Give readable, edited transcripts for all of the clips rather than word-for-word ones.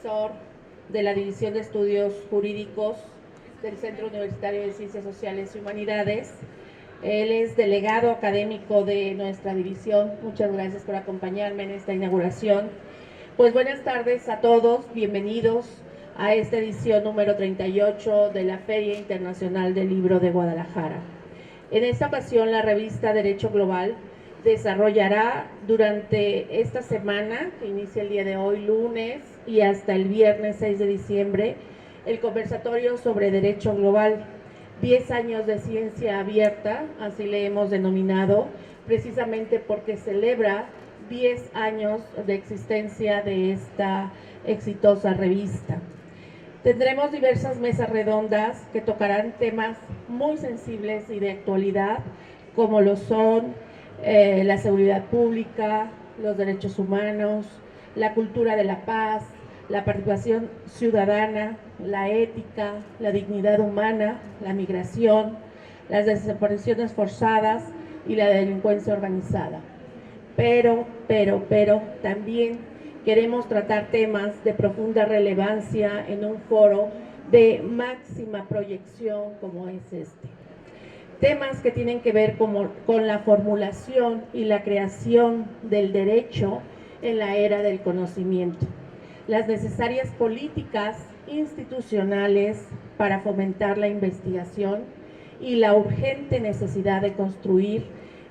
profesor de la División de Estudios Jurídicos del Centro Universitario de Ciencias Sociales y Humanidades. Él es delegado académico de nuestra división. Muchas gracias por acompañarme en esta inauguración. Pues buenas tardes a todos, bienvenidos a esta edición número 38 de la Feria Internacional del Libro de Guadalajara. En esta ocasión, la revista Derecho Global desarrollará durante esta semana, que inicia el día de hoy, lunes, y hasta el viernes 6 de diciembre, el conversatorio sobre Derecho Global, 10 años de ciencia abierta, así le hemos denominado, precisamente porque celebra 10 años de existencia de esta exitosa revista. Tendremos diversas mesas redondas que tocarán temas muy sensibles y de actualidad, como lo son la seguridad pública, los derechos humanos, la cultura de la paz, la participación ciudadana, la ética, la dignidad humana, la migración, las desapariciones forzadas y la delincuencia organizada. Pero también queremos tratar temas de profunda relevancia en un foro de máxima proyección como es este. Temas que tienen que ver con la formulación y la creación del derecho en la era del conocimiento, las necesarias políticas institucionales para fomentar la investigación y la urgente necesidad de construir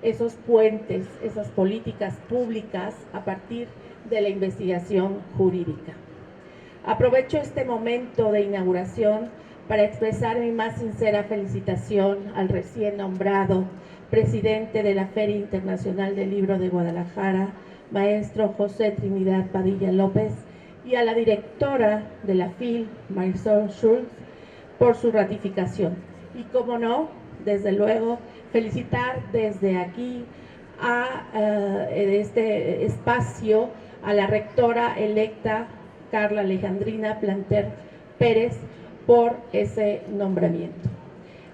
esos puentes, esas políticas públicas a partir de la investigación jurídica. Aprovecho este momento de inauguración para expresar mi más sincera felicitación al recién nombrado presidente de la Feria Internacional del Libro de Guadalajara, maestro José Trinidad Padilla López, y a la directora de la FIL, Marisol Schultz, por su ratificación. Y como no, desde luego, felicitar desde aquí en este espacio a la rectora electa Carla Alejandrina Planter Pérez por ese nombramiento.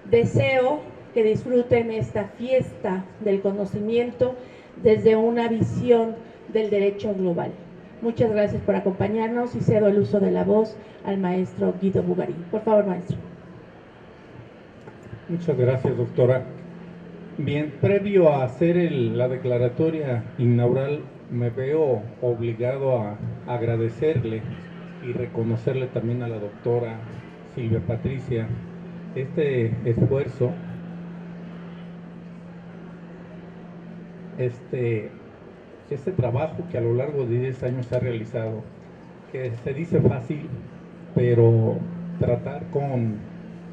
Deseo que disfruten esta fiesta del conocimiento desde una visión del derecho global. Muchas gracias por acompañarnos y cedo el uso de la voz al maestro Guido Bugarín. Por favor, maestro. Muchas gracias, doctora. Bien, previo a hacer la declaratoria inaugural, me veo obligado a agradecerle y reconocerle también a la doctora Silvia Patricia este esfuerzo, este trabajo que a lo largo de 10 años se ha realizado, que se dice fácil, pero tratar con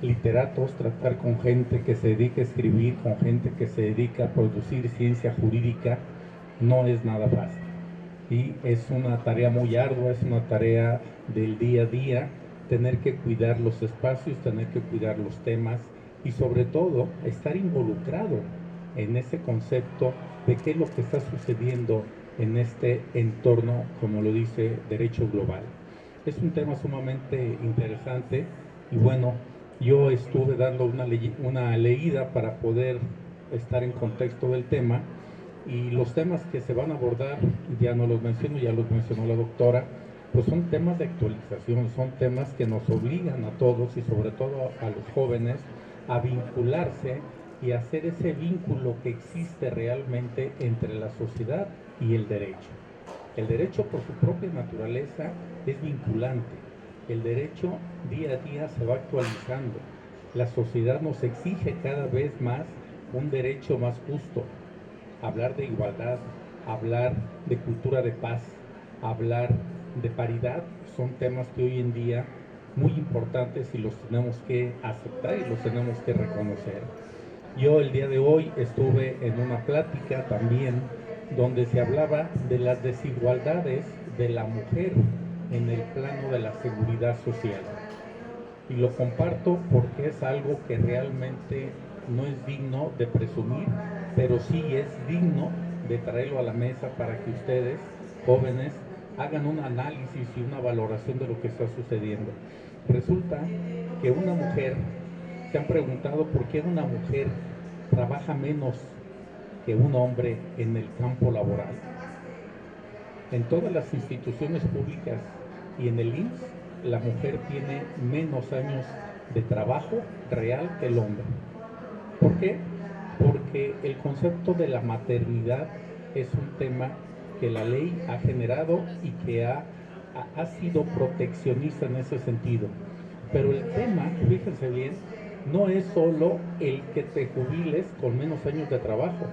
literatos, tratar con gente que se dedica a escribir, con gente que se dedica a producir ciencia jurídica, no es nada fácil. Y es una tarea muy ardua, es una tarea del día a día, tener que cuidar los espacios, tener que cuidar los temas y sobre todo estar involucrado en ese concepto de qué es lo que está sucediendo en este entorno, como lo dice Derecho Global. Es un tema sumamente interesante y bueno, yo estuve dando una leída para poder estar en contexto del tema y los temas que se van a abordar, ya no los menciono, ya los mencionó la doctora, pues son temas de actualización, son temas que nos obligan a todos y sobre todo a los jóvenes a vincularse y hacer ese vínculo que existe realmente entre la sociedad y el derecho. El derecho por su propia naturaleza es vinculante. El derecho día a día se va actualizando. La sociedad nos exige cada vez más un derecho más justo. Hablar de igualdad, hablar de cultura de paz, hablar de paridad, son temas que hoy en día muy importantes y los tenemos que aceptar y los tenemos que reconocer. Yo el día de hoy estuve en una plática también donde se hablaba de las desigualdades de la mujer en el plano de la seguridad social. Y lo comparto porque es algo que realmente no es digno de presumir, pero sí es digno de traerlo a la mesa para que ustedes, jóvenes, hagan un análisis y una valoración de lo que está sucediendo. Resulta que una mujer, se han preguntado por qué una mujer trabaja menos que un hombre en el campo laboral. En todas las instituciones públicas y en el IMSS la mujer tiene menos años de trabajo real que el hombre. ¿Por qué? Porque el concepto de la maternidad es un tema que la ley ha generado y que ha sido proteccionista en ese sentido. Pero el tema, fíjense bien, no es solo el que te jubiles con menos años de trabajo.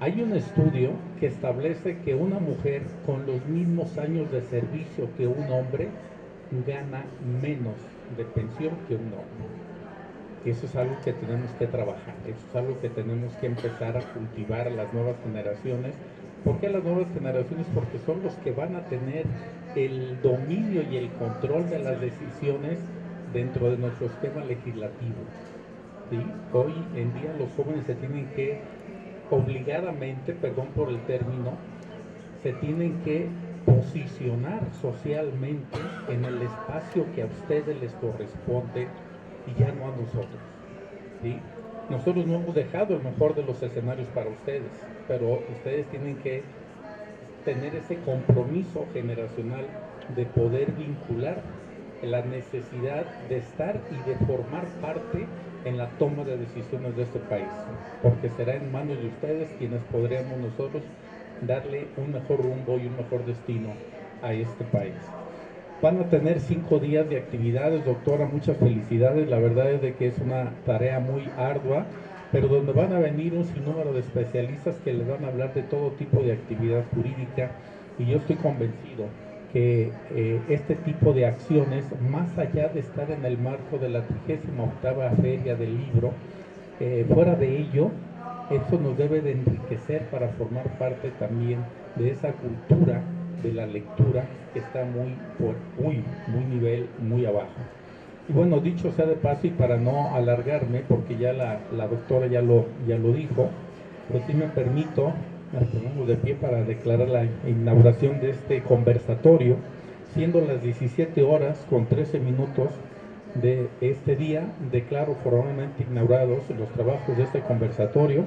Hay un estudio que establece que una mujer con los mismos años de servicio que un hombre gana menos de pensión que un hombre. Eso es algo que tenemos que trabajar, eso es algo que tenemos que empezar a cultivar a las nuevas generaciones. ¿Por qué las nuevas generaciones? Porque son los que van a tener el dominio y el control de las decisiones dentro de nuestro esquema legislativo. ¿Sí? Hoy en día los jóvenes se tienen que, obligadamente, perdón por el término, se tienen que posicionar socialmente en el espacio que a ustedes les corresponde y ya no a nosotros. ¿Sí? Nosotros no hemos dejado el mejor de los escenarios para ustedes, pero ustedes tienen que tener ese compromiso generacional de poder vincular la necesidad de estar y de formar parte en la toma de decisiones de este país, porque será en manos de ustedes quienes podremos nosotros darle un mejor rumbo y un mejor destino a este país. Van a tener 5 días de actividades, doctora, muchas felicidades. La verdad es de que es una tarea muy ardua, pero donde van a venir un sinnúmero de especialistas que les van a hablar de todo tipo de actividad jurídica, y yo estoy convencido que este tipo de acciones, más allá de estar en el marco de la 38ª Feria del Libro, fuera de ello, eso nos debe de enriquecer para formar parte también de esa cultura de la lectura que está muy nivel muy abajo. Y bueno, dicho sea de paso, y para no alargarme, porque ya la doctora ya lo dijo, pues sí me permito, nos ponemos de pie para declarar la inauguración de este conversatorio, siendo las 17 horas con 13 minutos de este día. Declaro formalmente inaugurados los trabajos de este conversatorio,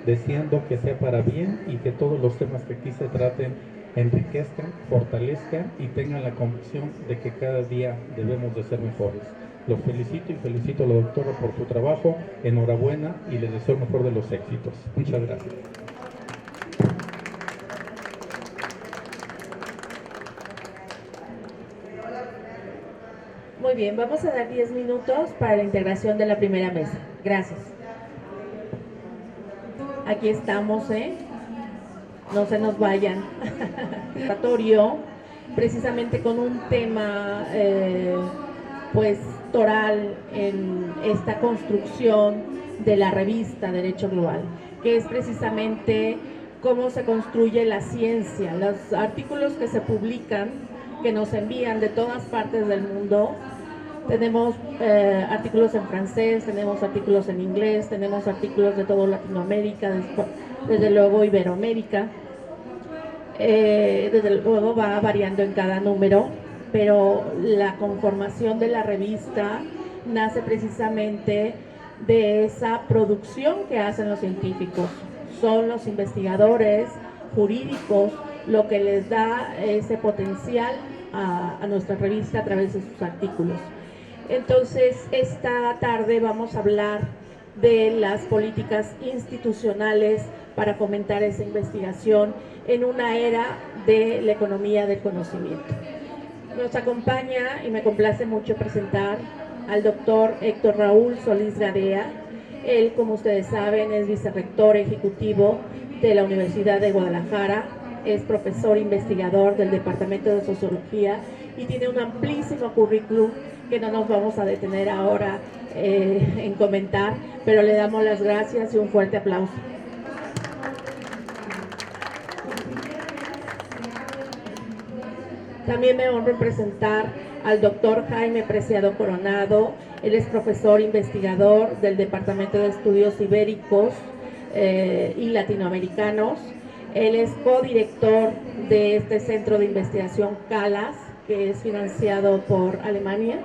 deseando que sea para bien y que todos los temas que aquí se traten enriquezcan, fortalezcan y tengan la convicción de que cada día debemos de ser mejores. Los felicito y felicito a la doctora por su trabajo, enhorabuena y les deseo el mejor de los éxitos. Muchas gracias. Muy bien, vamos a dar 10 minutos para la integración de la primera mesa. Gracias. Aquí estamos, no se nos vayan. Precisamente con un tema pues toral en esta construcción de la revista Derecho Global, que es precisamente cómo se construye la ciencia, los artículos que se publican, que nos envían de todas partes del mundo. Tenemos artículos en francés, tenemos artículos en inglés, tenemos artículos de toda Latinoamérica, desde luego Iberoamérica. Desde luego va variando en cada número, pero la conformación de la revista nace precisamente de esa producción que hacen los científicos. Son los investigadores jurídicos lo que les da ese potencial a nuestra revista a través de sus artículos. Entonces, esta tarde vamos a hablar de las políticas institucionales para fomentar esa investigación en una era de la economía del conocimiento. Nos acompaña y me complace mucho presentar al doctor Héctor Raúl Solís Gadea. Él, como ustedes saben, es vicerrector ejecutivo de la Universidad de Guadalajara, es profesor investigador del Departamento de Sociología y tiene un amplísimo currículum que no nos vamos a detener ahora en comentar, pero le damos las gracias y un fuerte aplauso. También me honro en presentar al doctor Jaime Preciado Coronado. Él es profesor investigador del Departamento de Estudios Ibéricos y Latinoamericanos. Él es codirector de este centro de investigación CALAS, que es financiado por Alemania.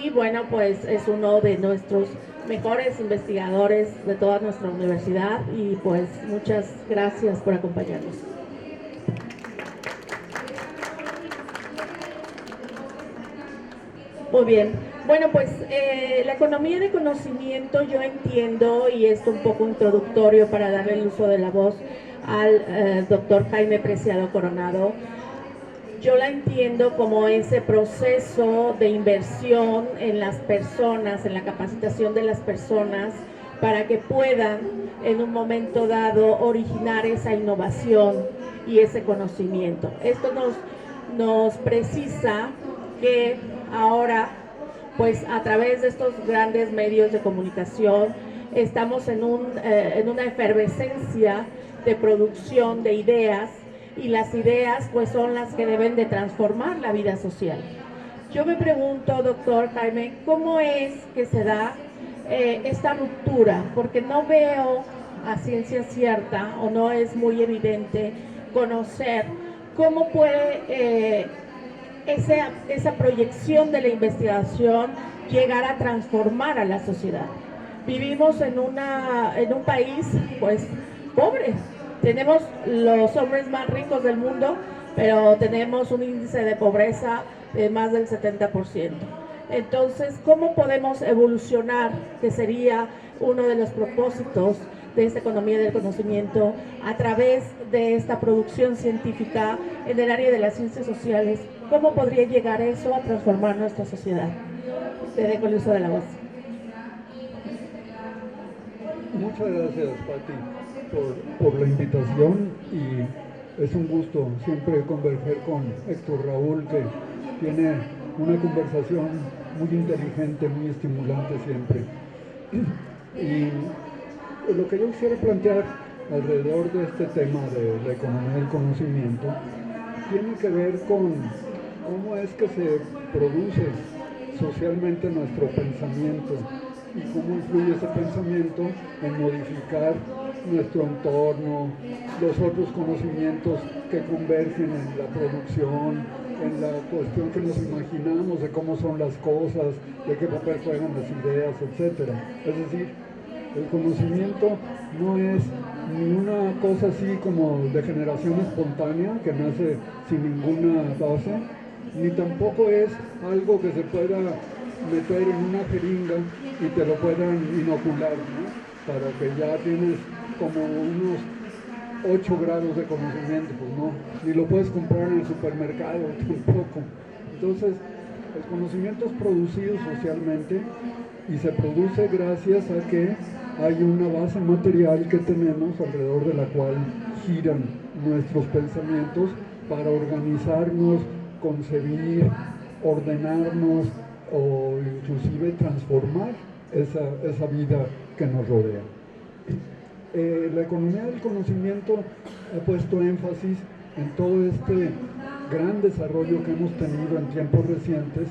Y bueno, pues es uno de nuestros mejores investigadores de toda nuestra universidad y pues muchas gracias por acompañarnos. Muy bien. Bueno, pues la economía de conocimiento yo entiendo, y esto un poco introductorio para darle el uso de la voz al doctor Jaime Preciado Coronado, yo la entiendo como ese proceso de inversión en las personas, en la capacitación de las personas, para que puedan en un momento dado originar esa innovación y ese conocimiento. Esto nos precisa que ahora, pues a través de estos grandes medios de comunicación, estamos en una efervescencia de producción de ideas, y las ideas pues son las que deben de transformar la vida social. Yo me pregunto, doctor Jaime, ¿cómo es que se da esta ruptura? Porque no veo a ciencia cierta, o no es muy evidente conocer cómo puede esa proyección de la investigación llegar a transformar a la sociedad. Vivimos en un país pues pobre. Tenemos los hombres más ricos del mundo, pero tenemos un índice de pobreza de más del 70%. Entonces, ¿cómo podemos evolucionar? Que sería uno de los propósitos de esta economía del conocimiento a través de esta producción científica en el área de las ciencias sociales. ¿Cómo podría llegar eso a transformar nuestra sociedad? Te dejo el uso de la voz. Muchas gracias, Pati, por la invitación, y es un gusto siempre conversar con Héctor Raúl, que tiene una conversación muy inteligente, muy estimulante siempre. Y lo que yo quisiera plantear alrededor de este tema de la economía del conocimiento tiene que ver con cómo es que se produce socialmente nuestro pensamiento y cómo influye ese pensamiento en modificar nuestro entorno, los otros conocimientos que convergen en la producción, en la cuestión que nos imaginamos de cómo son las cosas, de qué papel juegan las ideas, etc. Es decir, el conocimiento no es ni una cosa así como de generación espontánea que nace sin ninguna base, ni tampoco es algo que se pueda meter en una jeringa y te lo puedan inocular, ¿no? Para que ya tienes como unos 8 grados de conocimiento, pues no, ni lo puedes comprar en el supermercado tampoco. Entonces, el conocimiento es producido socialmente y se produce gracias a que hay una base material que tenemos alrededor de la cual giran nuestros pensamientos para organizarnos, concebir, ordenarnos o inclusive transformar esa vida que nos rodea. La economía del conocimiento ha puesto énfasis en todo este gran desarrollo que hemos tenido en tiempos recientes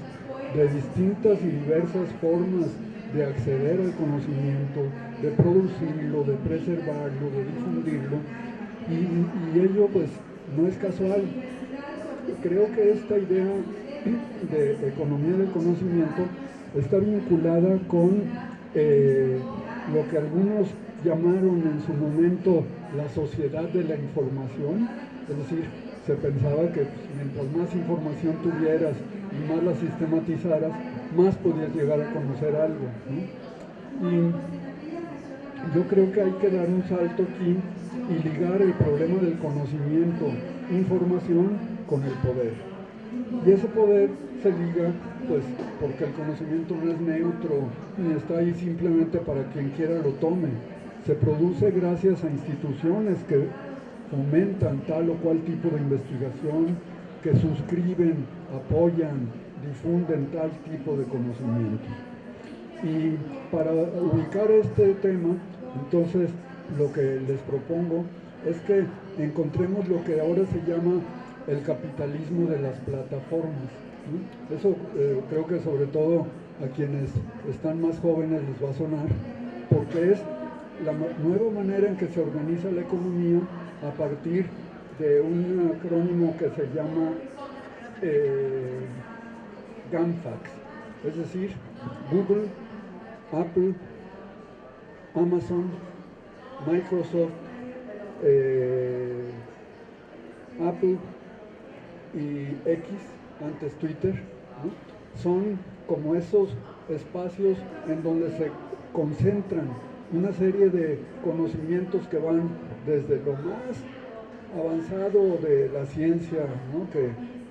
de distintas y diversas formas de acceder al conocimiento, de producirlo, de preservarlo, de difundirlo, y ello pues no es casual. Creo que esta idea de economía del conocimiento está vinculada con lo que algunos llamaron en su momento la sociedad de la información, es decir, se pensaba que pues, mientras más información tuvieras y más la sistematizaras, más podías llegar a conocer algo, ¿no? Y yo creo que hay que dar un salto aquí y ligar el problema del conocimiento, información, con el poder. Y ese poder se liga, pues, porque el conocimiento no es neutro, ni está ahí simplemente para quien quiera lo tome. Se produce gracias a instituciones que fomentan tal o cual tipo de investigación, que suscriben, apoyan, difunden tal tipo de conocimiento. Y para ubicar este tema, entonces lo que les propongo es que encontremos lo que ahora se llama el capitalismo de las plataformas, ¿no? Eso creo que sobre todo a quienes están más jóvenes les va a sonar, porque es la nueva manera en que se organiza la economía a partir de un acrónimo que se llama GAMFAX, es decir, Google, Apple, Amazon, Microsoft, Apple y X, antes Twitter, ¿no? son como esos espacios en donde se concentran una serie de conocimientos que van desde lo más avanzado de la ciencia, ¿no?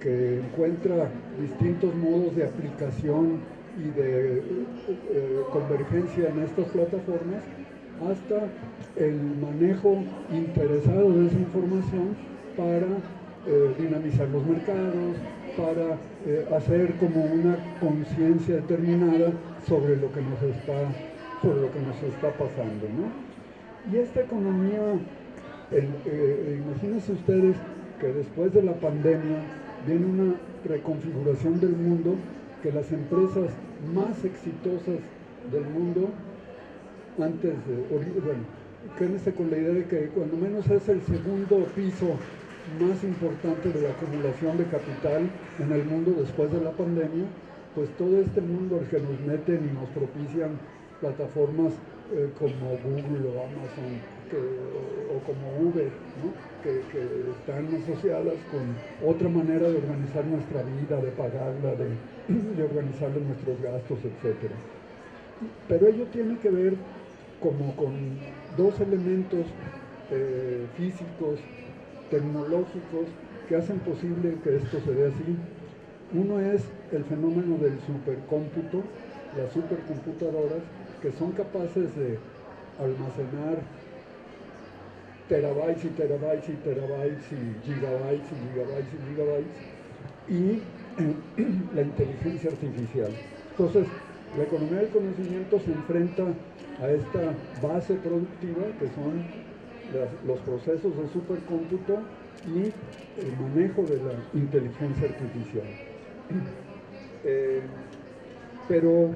que encuentra distintos modos de aplicación y de convergencia en estas plataformas, hasta el manejo interesado de esa información para dinamizar los mercados, para hacer como una conciencia determinada sobre lo que nos está pasando, ¿no? Y esta economía, imagínense ustedes que después de la pandemia viene una reconfiguración del mundo, que las empresas más exitosas del mundo, quédense con la idea de que cuando menos es el segundo piso más importante de la acumulación de capital en el mundo después de la pandemia, pues todo este mundo al que nos meten y nos propician plataformas como Google o Amazon o como Uber, ¿no? que están asociadas con otra manera de organizar nuestra vida, de pagarla, de organizar nuestros gastos, etc. Pero ello tiene que ver como con dos elementos físicos, tecnológicos, que hacen posible que esto se dé así. Uno es el fenómeno del supercómputo, las supercomputadoras, que son capaces de almacenar terabytes y terabytes y terabytes y gigabytes y gigabytes y gigabytes, y la inteligencia artificial. Entonces, la economía del conocimiento se enfrenta a esta base productiva que son los procesos de supercómputo y el manejo de la inteligencia artificial. Pero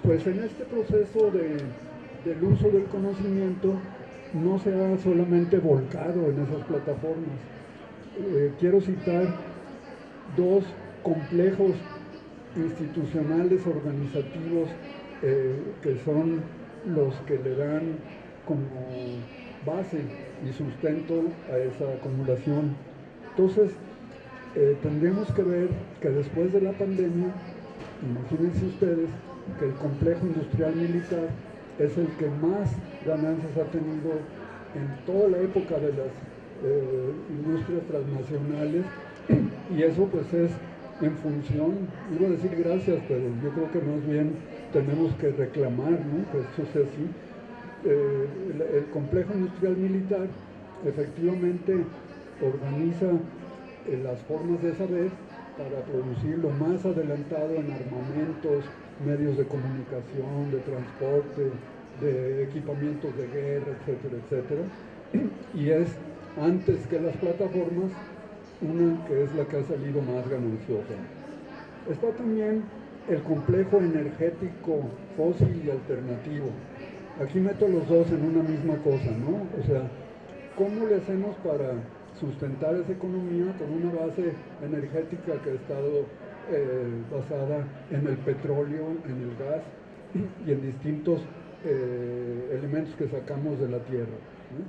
pues en este proceso del uso del conocimiento no se ha solamente volcado en esas plataformas. Quiero citar dos complejos institucionales organizativos que son los que le dan como base y sustento a esa acumulación. Entonces, tendremos que ver que después de la pandemia, imagínense ustedes que el complejo industrial militar es el que más ganancias ha tenido en toda la época de las industrias transnacionales, y eso pues es en función, iba a decir gracias, pero yo creo que más bien tenemos que reclamar, ¿no?, que eso sea así. El complejo industrial militar efectivamente organiza las formas de saber para producir lo más adelantado en armamentos, medios de comunicación, de transporte, de equipamientos de guerra, etcétera, etcétera. Y es, antes que las plataformas, una que es la que ha salido más gananciosa. Está también el complejo energético fósil y alternativo. Aquí meto los dos en una misma cosa, ¿no? O sea, ¿cómo le hacemos para sustentar esa economía con una base energética que ha estado basada en el petróleo, en el gas y en distintos elementos que sacamos de la tierra, ¿no?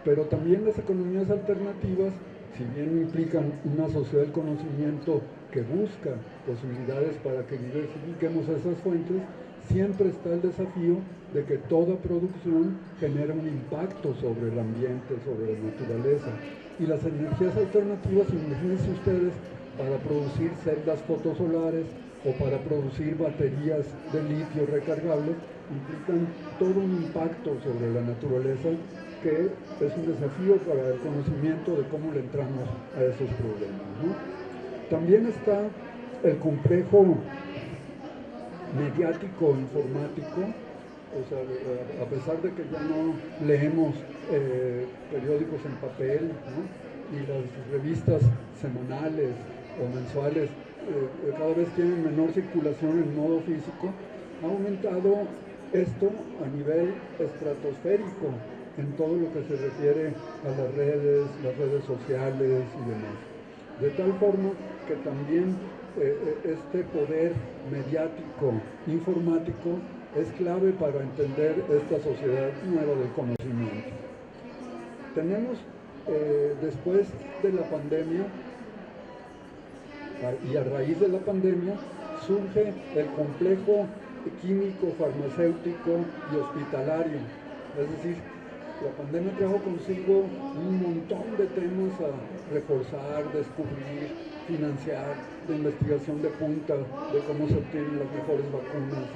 Pero también las economías alternativas, si bien implican una sociedad del conocimiento que busca posibilidades para que diversifiquemos esas fuentes, siempre está el desafío de que toda producción genera un impacto sobre el ambiente, sobre la naturaleza. Y las energías alternativas, imagínense ustedes, para producir celdas fotosolares o para producir baterías de litio recargables, implican todo un impacto sobre la naturaleza que es un desafío para el conocimiento de cómo le entramos a esos problemas, ¿no? También está el complejo mediático informático. O sea, a pesar de que ya no leemos periódicos en papel, ¿no?, y las revistas semanales o mensuales cada vez tienen menor circulación en modo físico, ha aumentado esto a nivel estratosférico en todo lo que se refiere a las redes sociales y demás. De tal forma que también este poder mediático, informático, es clave para entender esta sociedad nueva del conocimiento. Tenemos, después de la pandemia y a raíz de la pandemia, surge el complejo químico, farmacéutico y hospitalario. Es decir, la pandemia trajo consigo un montón de temas a reforzar, descubrir, financiar, de investigación de punta, de cómo se obtienen las mejores vacunas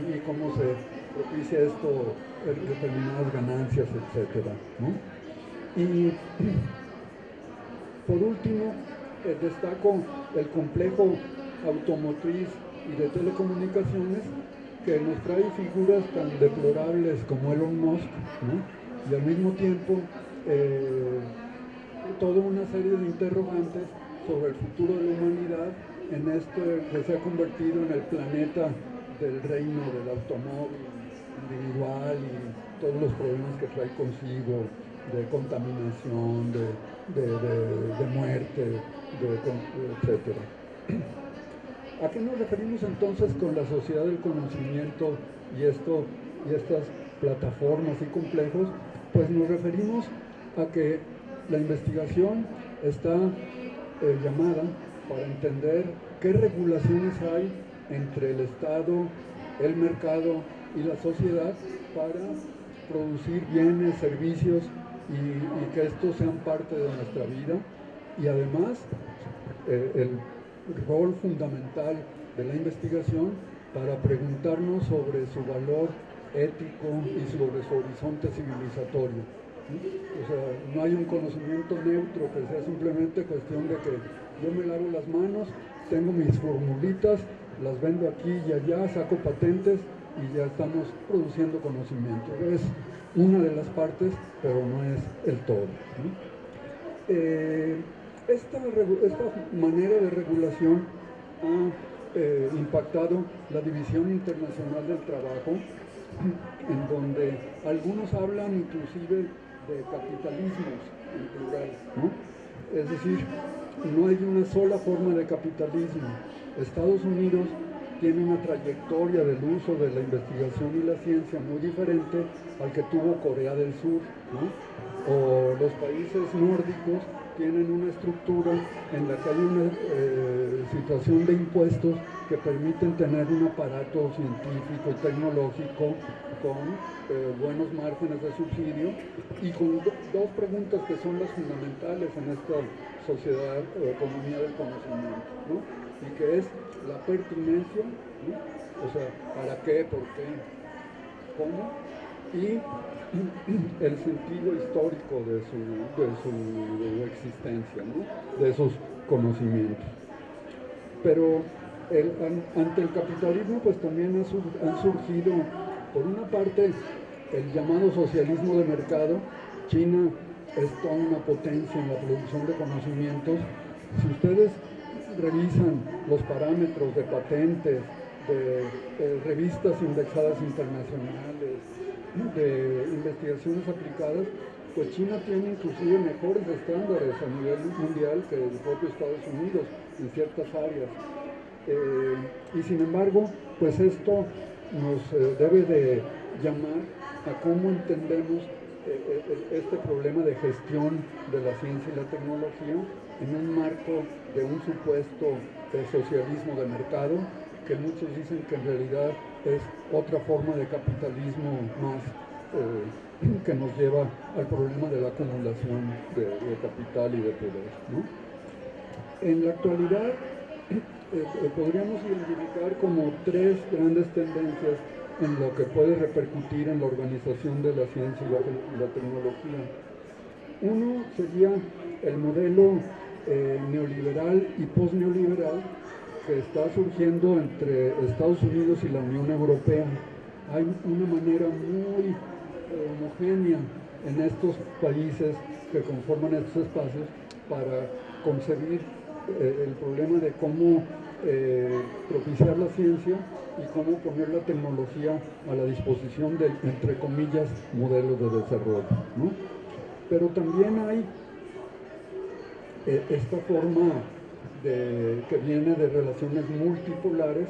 y cómo se propicia esto, determinadas ganancias, etcétera, ¿no? Y por último, destaco el complejo automotriz y de telecomunicaciones, que nos trae figuras tan deplorables como Elon Musk, ¿no? Y al mismo tiempo toda una serie de interrogantes sobre el futuro de la humanidad en este que se ha convertido en el planeta del reino del automóvil individual y todos los problemas que trae consigo de contaminación, de muerte, etcétera. ¿A qué nos referimos entonces con la sociedad del conocimiento y estas plataformas y complejos? Pues nos referimos a que la investigación está llamada para entender qué regulaciones hay entre el Estado, el mercado y la sociedad para producir bienes, servicios y que estos sean parte de nuestra vida. Y además, el rol fundamental de la investigación para preguntarnos sobre su valor ético y sobre su horizonte civilizatorio. O sea, no hay un conocimiento neutro que sea simplemente cuestión de que yo me lavo las manos, tengo mis formulitas, las vendo aquí y allá, saco patentes y ya estamos produciendo conocimiento. Es una de las partes, pero no es el todo, ¿no? Esta manera de regulación ha impactado la División Internacional del Trabajo, en donde algunos hablan inclusive de capitalismos en plural, ¿no? Es decir, no hay una sola forma de capitalismo. Estados Unidos tiene una trayectoria del uso de la investigación y la ciencia muy diferente al que tuvo Corea del Sur, ¿no? O los países nórdicos tienen una estructura en la que hay una situación de impuestos que permiten tener un aparato científico y tecnológico con buenos márgenes de subsidio y con dos preguntas que son las fundamentales en esta sociedad o economía del conocimiento, ¿no? Y que es la pertinencia, ¿no? O sea, ¿para qué? ¿Por qué? ¿Cómo? Y el sentido histórico de su existencia, ¿no? De esos conocimientos. Pero ante el capitalismo pues también han surgido, por una parte, el llamado socialismo de mercado. China es toda una potencia en la producción de conocimientos. Si ustedes revisan los parámetros de patentes, de revistas indexadas internacionales, de investigaciones aplicadas, pues China tiene inclusive mejores estándares a nivel mundial que el propio Estados Unidos en ciertas áreas. Y sin embargo, pues esto nos debe de llamar a cómo entendemos este problema de gestión de la ciencia y la tecnología en un marco de un supuesto socialismo de mercado, que muchos dicen que en realidad es otra forma de capitalismo más que nos lleva al problema de la acumulación de capital y de poder, ¿no? En la actualidad podríamos identificar como tres grandes tendencias en lo que puede repercutir en la organización de la ciencia y la tecnología. Uno sería el modelo neoliberal y postneoliberal que está surgiendo entre Estados Unidos y la Unión Europea. Hay una manera muy homogénea en estos países que conforman estos espacios para concebir el problema de cómo propiciar la ciencia y cómo poner la tecnología a la disposición de, entre comillas, modelos de desarrollo, ¿no? Pero también hay esta forma que viene de relaciones multipolares,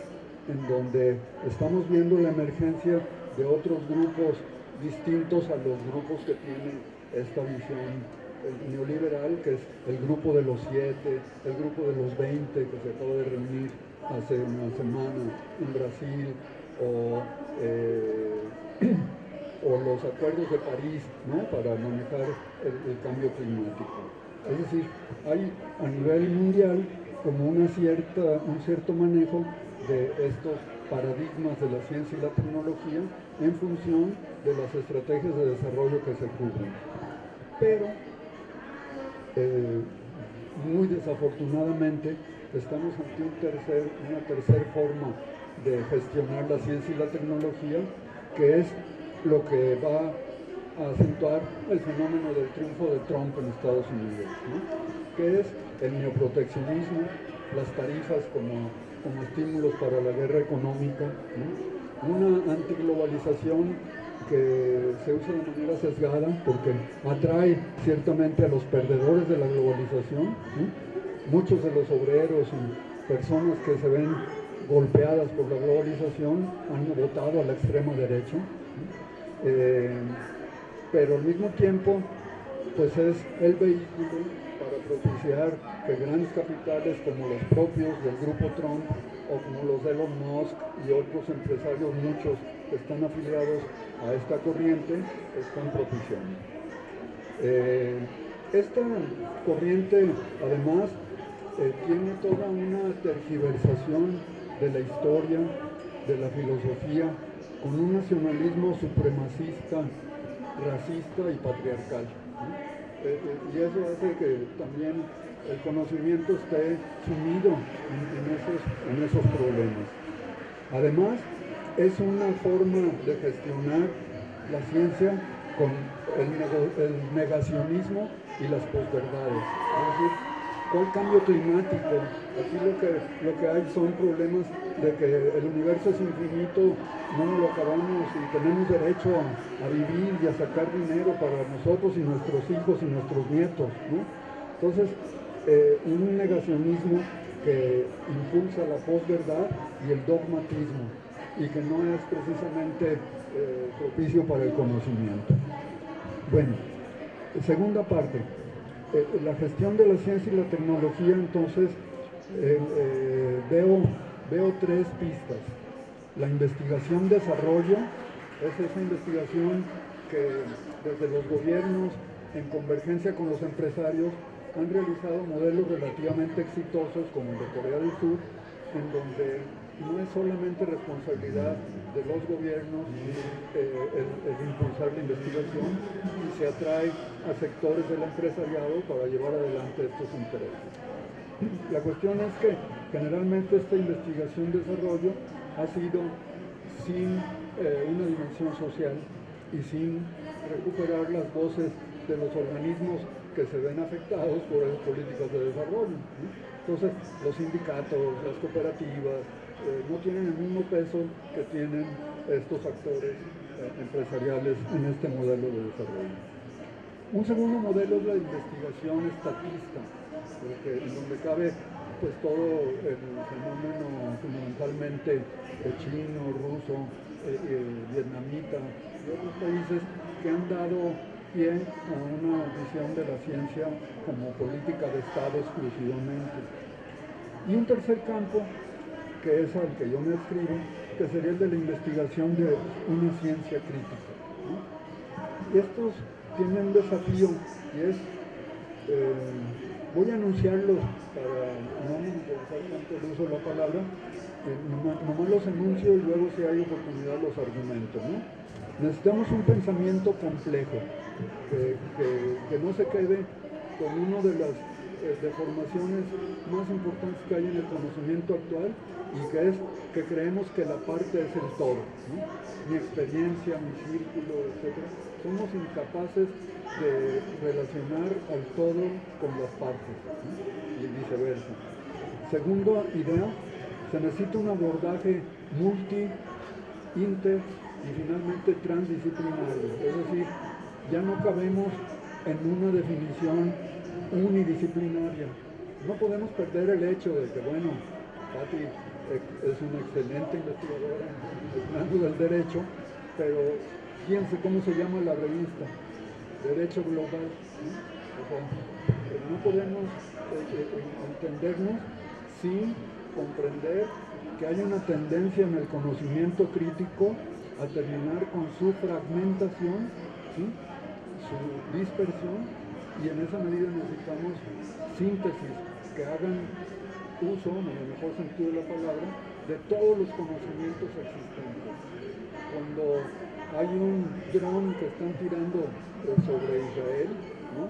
en donde estamos viendo la emergencia de otros grupos distintos a los grupos que tienen esta visión neoliberal, que es el grupo de los 7, el grupo de los 20 que se acaba de reunir hace una semana en Brasil, o los acuerdos de París, ¿no?, para manejar el cambio climático. Es decir, hay a nivel mundial como un cierto manejo de estos paradigmas de la ciencia y la tecnología en función de las estrategias de desarrollo que se cubren. Pero, muy desafortunadamente, estamos ante una tercera forma de gestionar la ciencia y la tecnología, que es lo que va a acentuar el fenómeno del triunfo de Trump en Estados Unidos, ¿no?, que es el neoproteccionismo, las tarifas como estímulos para la guerra económica, ¿no?, una antiglobalización que se usa de manera sesgada porque atrae ciertamente a los perdedores de la globalización, ¿no? Muchos de los obreros y personas que se ven golpeadas por la globalización han votado a la extrema derecha, ¿no? Pero al mismo tiempo pues es el vehículo para propiciar que grandes capitales como los propios del grupo Trump o como los de Elon Musk y otros empresarios, muchos que están afiliados a esta corriente, están propiciando. Esta corriente además tiene toda una tergiversación de la historia, de la filosofía, con un nacionalismo supremacista, racista y patriarcal, ¿no? Y eso hace que también el conocimiento esté sumido en esos problemas. Además, es una forma de gestionar la ciencia con el negacionismo y las posverdades. Es decir, ¿cuál cambio climático? Aquí lo que hay son problemas de que el universo es infinito, no lo acabamos y tenemos derecho a vivir y a sacar dinero para nosotros y nuestros hijos y nuestros nietos, ¿no? Entonces, un negacionismo que impulsa la posverdad y el dogmatismo y que no es precisamente propicio para el conocimiento. Bueno, segunda parte. La gestión de la ciencia y la tecnología, entonces, veo tres pistas. La investigación-desarrollo es esa investigación que desde los gobiernos, en convergencia con los empresarios, han realizado modelos relativamente exitosos, como el de Corea del Sur, en donde no es solamente responsabilidad de los gobiernos el impulsar la investigación, y se atrae a sectores del empresariado para llevar adelante estos intereses. La cuestión es que generalmente esta investigación-desarrollo ha sido sin una dimensión social y sin recuperar las voces de los organismos que se ven afectados por las políticas de desarrollo, ¿no? Entonces, los sindicatos, las cooperativas, no tienen el mismo peso que tienen estos actores empresariales en este modelo de desarrollo. Un segundo modelo es la investigación estatista, en donde cabe pues todo el fenómeno fundamentalmente chino, ruso, vietnamita y otros países que han dado pie a una visión de la ciencia como política de Estado exclusivamente. Y un tercer campo, que es al que yo me adscribo, que sería el de la investigación de una ciencia crítica, ¿no? Y estos tienen un desafío y es, voy a anunciarlos para no utilizar tanto el uso de la palabra, nomás los anuncio y luego si hay oportunidad los argumento, ¿no? Necesitamos un pensamiento complejo, que no se quede con una de las deformaciones más importantes que hay en el conocimiento actual, y que es que creemos que la parte es el todo, ¿no? Mi experiencia, mi círculo, etc. Somos incapaces de relacionar al todo con las partes, ¿no? Y viceversa. Segunda idea, se necesita un abordaje multi, inter y finalmente transdisciplinario. Es decir, ya no cabemos en una definición unidisciplinaria. No podemos perder el hecho de que, bueno, Patti es una excelente investigadora en el plano del derecho, pero fíjense cómo se llama la revista, Derecho Global, ¿no? O sea, no podemos entendernos sin comprender que hay una tendencia en el conocimiento crítico a terminar con su fragmentación, ¿sí?, su dispersión, y en esa medida necesitamos síntesis que hagan uso, en el mejor sentido de la palabra, de todos los conocimientos existentes. Cuando hay un dron que están tirando sobre Israel, ¿no?,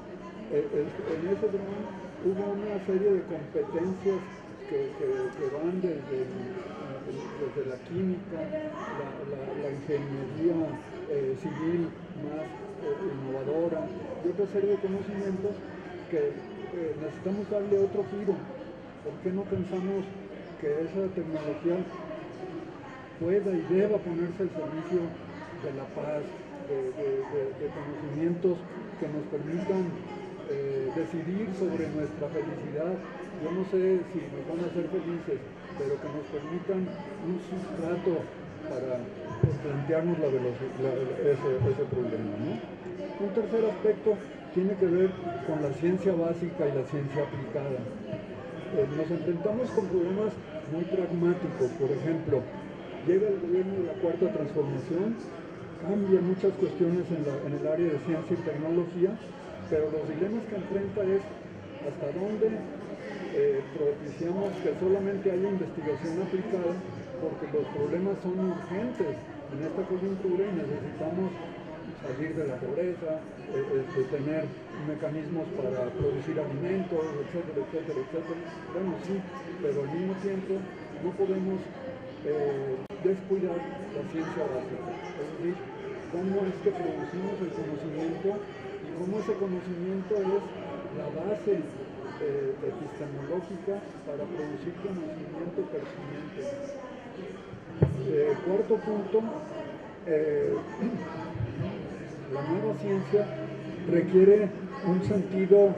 en ese dron hubo una serie de competencias que van desde la química, la ingeniería civil más innovadora y otra serie de conocimientos que necesitamos darle otro giro. ¿Por qué no pensamos que esa tecnología pueda y deba ponerse al servicio de la paz, de conocimientos que nos permitan decidir sobre nuestra felicidad? Yo no sé si nos van a hacer felices, pero que nos permitan un sustrato para plantearnos ese problema, ¿no? Un tercer aspecto tiene que ver con la ciencia básica y la ciencia aplicada. Nos enfrentamos con problemas muy pragmáticos. Por ejemplo, llega el gobierno de la Cuarta Transformación, cambia muchas cuestiones en el área de ciencia y tecnología, pero los dilemas que enfrenta es hasta dónde propiciamos que solamente haya investigación aplicada, porque los problemas son urgentes en esta coyuntura y necesitamos salir de la pobreza, tener mecanismos para producir alimentos, etcétera, etcétera, etcétera. Bueno, sí, pero al mismo tiempo no podemos descuidar la ciencia básica, es decir, cómo es que producimos el conocimiento y cómo ese conocimiento es la base epistemológica para producir conocimiento pertinente. Cuarto punto, la nueva ciencia requiere un sentido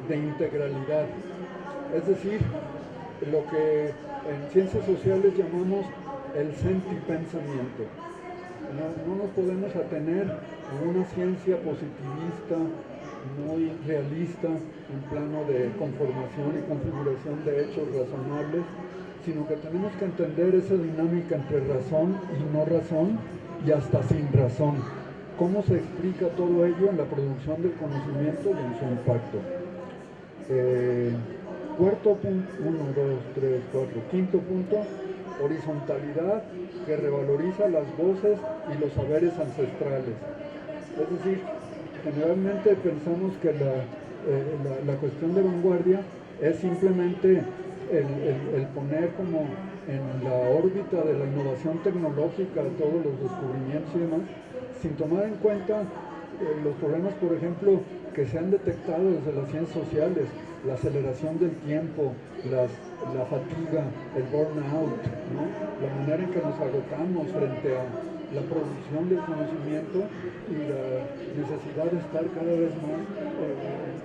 de integralidad, es decir, lo que en ciencias sociales llamamos el sentipensamiento. No nos podemos atener a una ciencia positivista, muy realista, en plano de conformación y configuración de hechos razonables, sino que tenemos que entender esa dinámica entre razón y no razón, y hasta sin razón. ¿Cómo se explica todo ello en la producción del conocimiento y en su impacto? Cuarto punto, 1, 2, 3, 4, quinto punto, horizontalidad que revaloriza las voces y los saberes ancestrales. Es decir, generalmente pensamos que la cuestión de vanguardia es simplemente el poner como en la órbita de la innovación tecnológica todos los descubrimientos y demás, sin tomar en cuenta los problemas, por ejemplo, que se han detectado desde las ciencias sociales, la aceleración del tiempo, la fatiga, el burnout, ¿no?, la manera en que nos agotamos frente a la producción del conocimiento y la necesidad de estar cada vez más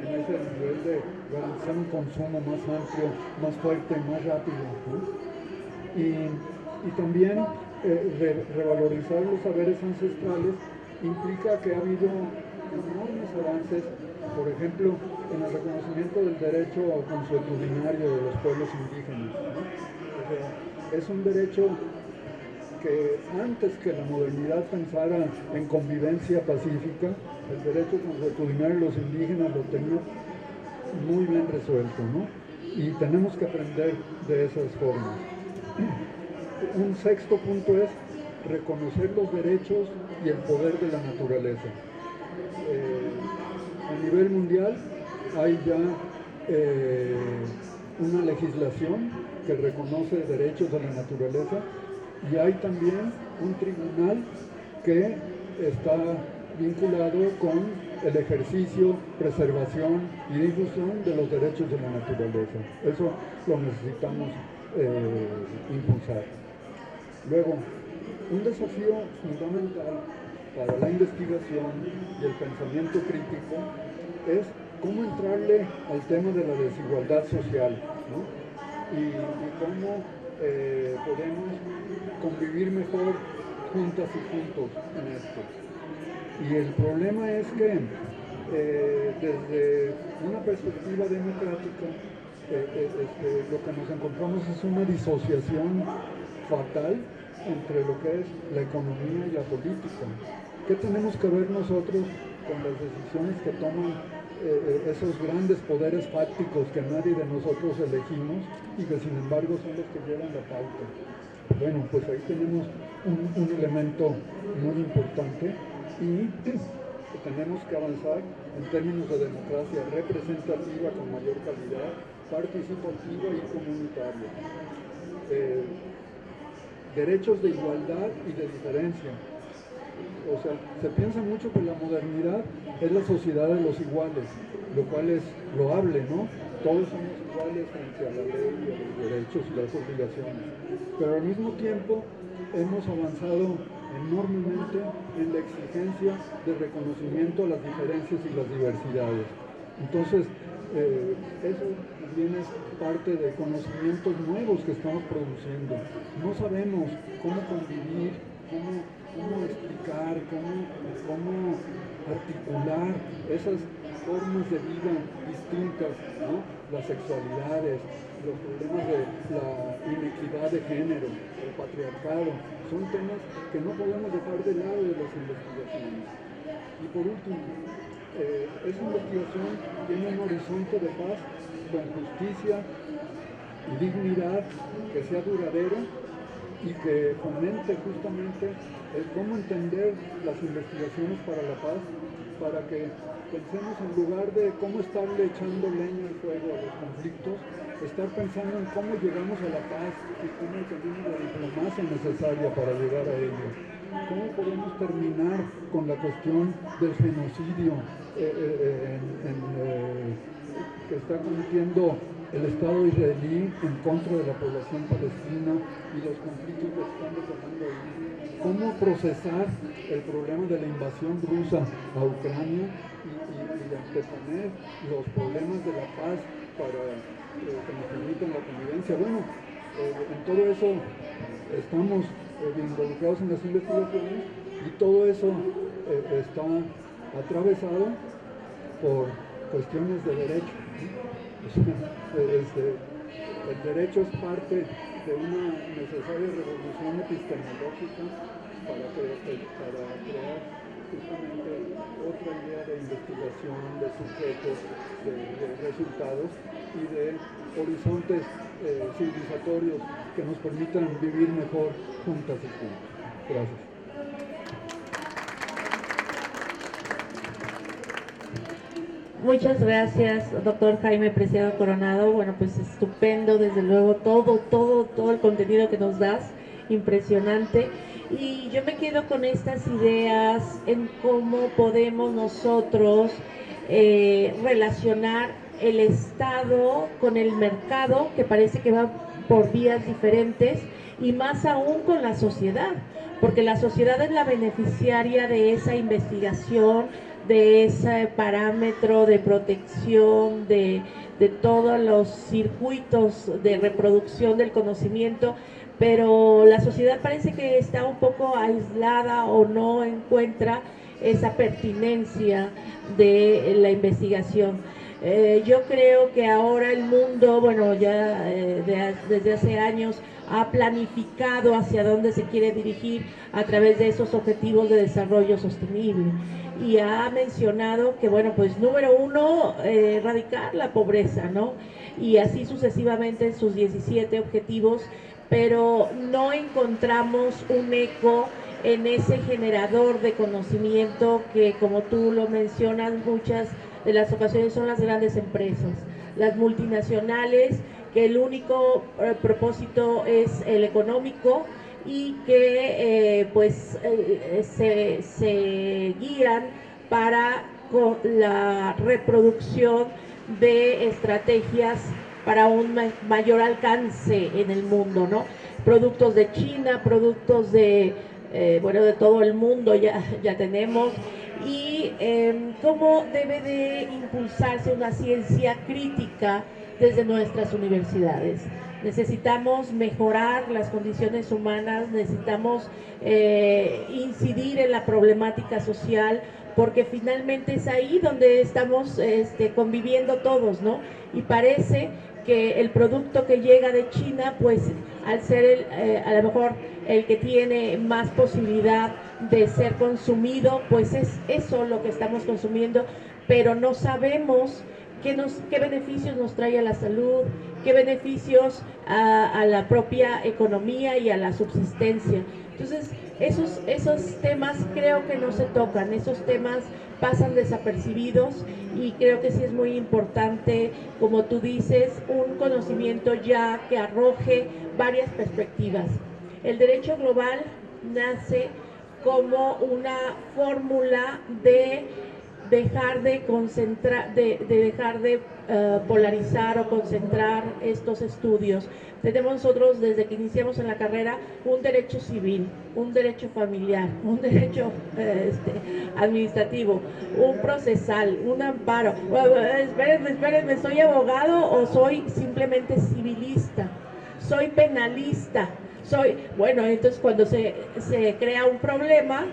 en ese nivel de realizar un consumo más amplio, más fuerte, más rápido, ¿no? Y también revalorizar los saberes ancestrales implica que ha habido enormes avances, por ejemplo, en el reconocimiento del derecho consuetudinario de los pueblos indígenas, ¿no? O sea, es un derecho que antes que la modernidad pensara en convivencia pacífica, el derecho consuetudinario de los indígenas lo tenía muy bien resuelto, ¿no? Y tenemos que aprender de esas formas. Un sexto punto es reconocer los derechos y el poder de la naturaleza. A nivel mundial hay ya una legislación que reconoce derechos de la naturaleza y hay también un tribunal que está vinculado con el ejercicio, preservación y difusión de los derechos de la naturaleza. Eso lo necesitamos impulsar. Luego, un desafío fundamental para la investigación y el pensamiento crítico es cómo entrarle al tema de la desigualdad social, ¿no? Y cómo podemos convivir mejor juntas y juntos en esto. Y el problema es que desde una perspectiva democrática lo que nos encontramos es una disociación fatal entre lo que es la economía y la política. ¿Qué tenemos que ver nosotros con las decisiones que toman esos grandes poderes fácticos que nadie de nosotros elegimos y que sin embargo son los que llevan la pauta? Bueno, pues ahí tenemos un elemento muy importante y tenemos que avanzar en términos de democracia representativa con mayor calidad, participativa y comunitaria. Derechos de igualdad y de diferencia. O sea, se piensa mucho que la modernidad es la sociedad de los iguales, lo cual es loable, ¿no? Todos somos iguales frente a la ley y a los derechos y las obligaciones. Pero al mismo tiempo hemos avanzado enormemente en la exigencia de reconocimiento a las diferencias y las diversidades. Entonces, eso también es parte de conocimientos nuevos que estamos produciendo. No sabemos cómo convivir, cómo explicar, cómo articular esas formas de vida distintas, ¿no? Las sexualidades, los problemas de la inequidad de género, el patriarcado, son temas que no podemos dejar de lado de las investigaciones. Y por último, esa investigación tiene un horizonte de paz con justicia y dignidad que sea duradero y que fomente justamente el cómo entender las investigaciones para la paz, para que pensemos en lugar de cómo estarle echando leña al fuego a los conflictos, estar pensando en cómo llegamos a la paz y cómo tenemos la diplomacia necesaria para llegar a ello. ¿Cómo podemos terminar con la cuestión del genocidio que está cometiendo el Estado israelí en contra de la población palestina y los conflictos que están detonando ahí? ¿Cómo procesar el problema de la invasión rusa a Ucrania y anteponer los problemas de la paz para que nos permitan la convivencia? Bueno, en todo eso estamos involucrados en las investigaciones y todo eso está atravesado por cuestiones de derecho. El derecho es parte de una necesaria revolución epistemológica para crear justamente otra idea de investigación, de sujetos, de resultados y de horizontes civilizatorios que nos permitan vivir mejor juntas y juntos. Gracias. Muchas gracias, doctor Jaime Preciado Coronado. Bueno, pues estupendo, desde luego, todo el contenido que nos das, impresionante. Y yo me quedo con estas ideas en cómo podemos nosotros relacionar el Estado con el mercado, que parece que va por vías diferentes, y más aún con la sociedad, porque la sociedad es la beneficiaria de esa investigación, de ese parámetro de protección, de todos los circuitos de reproducción del conocimiento, pero la sociedad parece que está un poco aislada o no encuentra esa pertinencia de la investigación. Yo creo que ahora el mundo, bueno, ya desde hace años ha planificado hacia dónde se quiere dirigir a través de esos objetivos de desarrollo sostenible. Y ha mencionado que, bueno, pues número uno, erradicar la pobreza, ¿no? Y así sucesivamente en sus 17 objetivos, pero no encontramos un eco en ese generador de conocimiento que, como tú lo mencionas, muchas de las ocasiones son las grandes empresas, las multinacionales, que el único propósito es el económico y que se guían para la reproducción de estrategias para un mayor alcance en el mundo, ¿no? Productos de China, productos de todo el mundo ya tenemos, y cómo debe de impulsarse una ciencia crítica desde nuestras universidades. Necesitamos mejorar las condiciones humanas, necesitamos incidir en la problemática social, porque finalmente es ahí donde estamos conviviendo todos, ¿no? Y parece que el producto que llega de China, pues al ser a lo mejor el que tiene más posibilidad de ser consumido, pues es eso lo que estamos consumiendo, pero no sabemos qué beneficios nos trae a la salud, qué beneficios a la propia economía y a la subsistencia. Entonces, esos temas creo que no se tocan, esos temas pasan desapercibidos y creo que sí es muy importante, como tú dices, un conocimiento ya que arroje varias perspectivas. El derecho global nace como una fórmula de dejar de concentrar, de dejar de polarizar o concentrar estos estudios. Tenemos nosotros desde que iniciamos en la carrera un derecho civil, un derecho familiar, un derecho administrativo, un procesal, un amparo. Espérenme, ¿soy abogado o soy simplemente civilista? Soy penalista. Bueno, entonces cuando se crea un problema,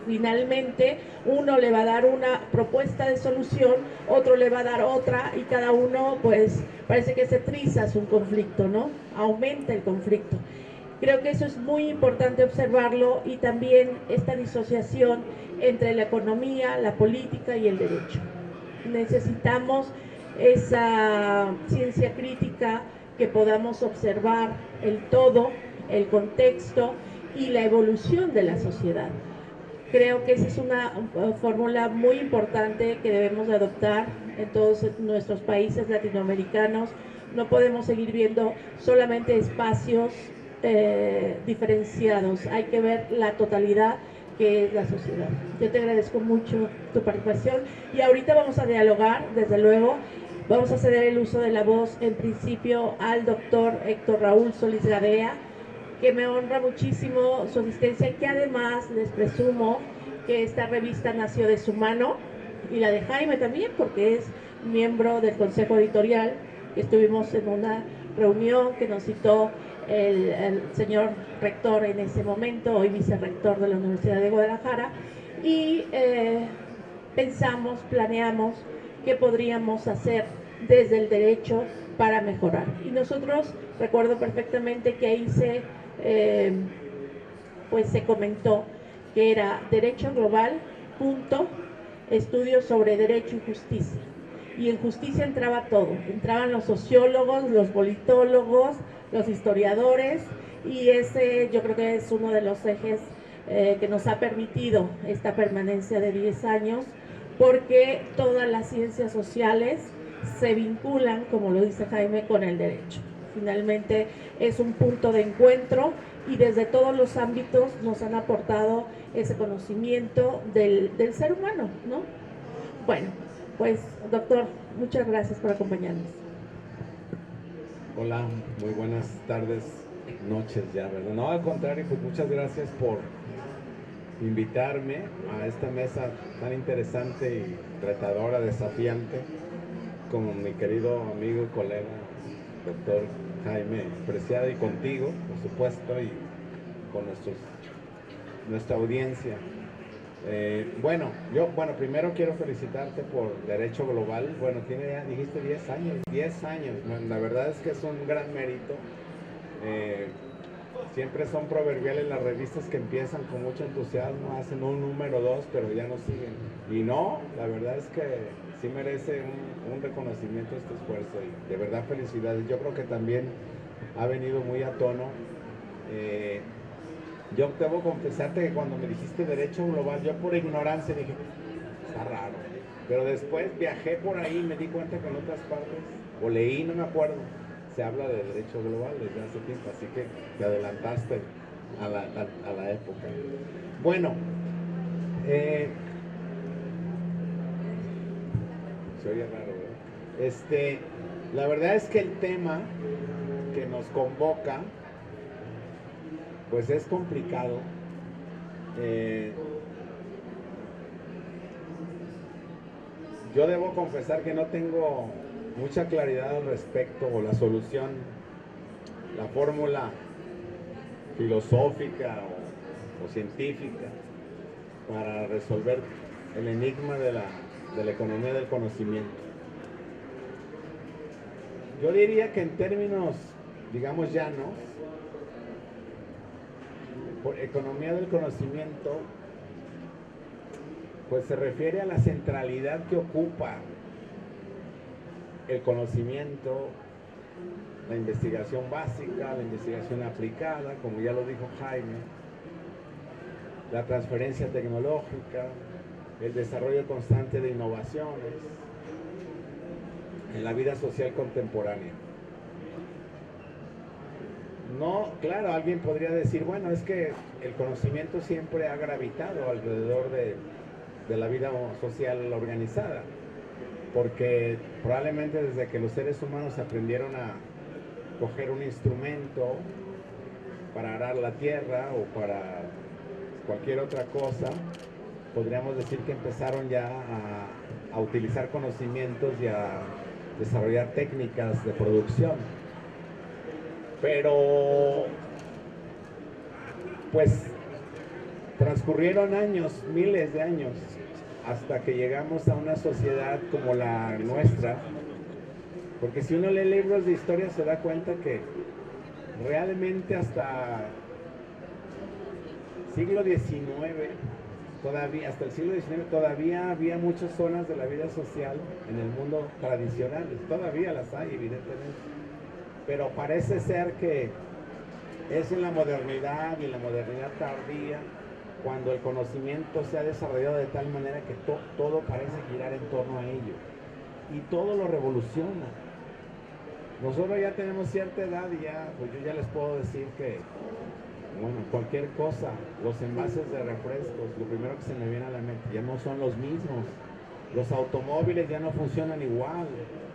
finalmente uno le va a dar una propuesta de solución, otro le va a dar otra y cada uno pues parece que se triza su conflicto, ¿no? Aumenta el conflicto. Creo que eso es muy importante observarlo y también esta disociación entre la economía, la política y el derecho. Necesitamos esa ciencia crítica que podamos observar el todo, el contexto y la evolución de la sociedad. Creo que esa es una fórmula muy importante que debemos de adoptar en todos nuestros países latinoamericanos. No podemos seguir viendo solamente espacios diferenciados, hay que ver la totalidad que es la sociedad. Yo te agradezco mucho tu participación y ahorita vamos a dialogar, desde luego. Vamos a ceder el uso de la voz en principio al doctor Héctor Raúl Solís Gadea, que me honra muchísimo su asistencia, que además les presumo que esta revista nació de su mano y la de Jaime también, porque es miembro del consejo editorial. Estuvimos en una reunión que nos citó el señor rector en ese momento, hoy vicerrector de la Universidad de Guadalajara, y pensamos, planeamos qué podríamos hacer desde el derecho para mejorar. Y nosotros, recuerdo perfectamente que ahí pues se comentó que era derecho global, punto, estudios sobre derecho y justicia. Y en justicia entraba todo, entraban los sociólogos, los politólogos, los historiadores, y ese yo creo que es uno de los ejes que nos ha permitido esta permanencia de 10 años, porque todas las ciencias sociales se vinculan, como lo dice Jaime, con el derecho. Finalmente es un punto de encuentro y desde todos los ámbitos nos han aportado ese conocimiento del ser humano, ¿no? Bueno, pues doctor, muchas gracias por acompañarnos. Hola, muy buenas tardes, noches ya, ¿verdad? No, al contrario, pues muchas gracias por invitarme a esta mesa tan interesante y retadora, desafiante, con mi querido amigo y colega, doctor Jaime Preciado, y contigo, por supuesto, y con nuestra audiencia. Bueno, primero quiero felicitarte por Derecho Global. Bueno, tiene ya, dijiste 10 años, 10 años. La verdad es que es un gran mérito. Siempre son proverbiales las revistas que empiezan con mucho entusiasmo, hacen un número 2, pero ya no siguen. Y no, la verdad es que sí merece un reconocimiento este esfuerzo y de verdad felicidades. Yo creo que también ha venido muy a tono. Yo debo confesarte que cuando me dijiste derecho global, yo por ignorancia dije, está raro. Pero después viajé por ahí y me di cuenta que en otras partes, o leí, no me acuerdo, se habla de derecho global desde hace tiempo, así que te adelantaste a la época. Bueno, se oye raro, ¿verdad? La verdad es que el tema que nos convoca pues es complicado. Yo debo confesar que no tengo mucha claridad al respecto, o la solución, la fórmula filosófica o científica para resolver el enigma de la economía del conocimiento. Yo diría que en términos, digamos, llanos, por economía del conocimiento, pues se refiere a la centralidad que ocupa el conocimiento, la investigación básica, la investigación aplicada, como ya lo dijo Jaime, la transferencia tecnológica, el desarrollo constante de innovaciones en la vida social contemporánea. No, claro, alguien podría decir, bueno, es que el conocimiento siempre ha gravitado alrededor de la vida social organizada, porque probablemente desde que los seres humanos aprendieron a coger un instrumento para arar la tierra o para cualquier otra cosa, podríamos decir que empezaron ya a utilizar conocimientos y a desarrollar técnicas de producción. Pero, pues, transcurrieron años, miles de años, hasta que llegamos a una sociedad como la nuestra, porque si uno lee libros de historia se da cuenta que realmente hasta siglo XIX, todavía, hasta el siglo XIX, todavía había muchas zonas de la vida social en el mundo tradicionales, todavía las hay evidentemente, pero parece ser que es en la modernidad y en la modernidad tardía cuando el conocimiento se ha desarrollado de tal manera que todo parece girar en torno a ello y todo lo revoluciona. Nosotros ya tenemos cierta edad y ya, pues yo ya les puedo decir que, bueno, cualquier cosa, los envases de refrescos, lo primero que se me viene a la mente, ya no son los mismos. Los automóviles ya no funcionan igual,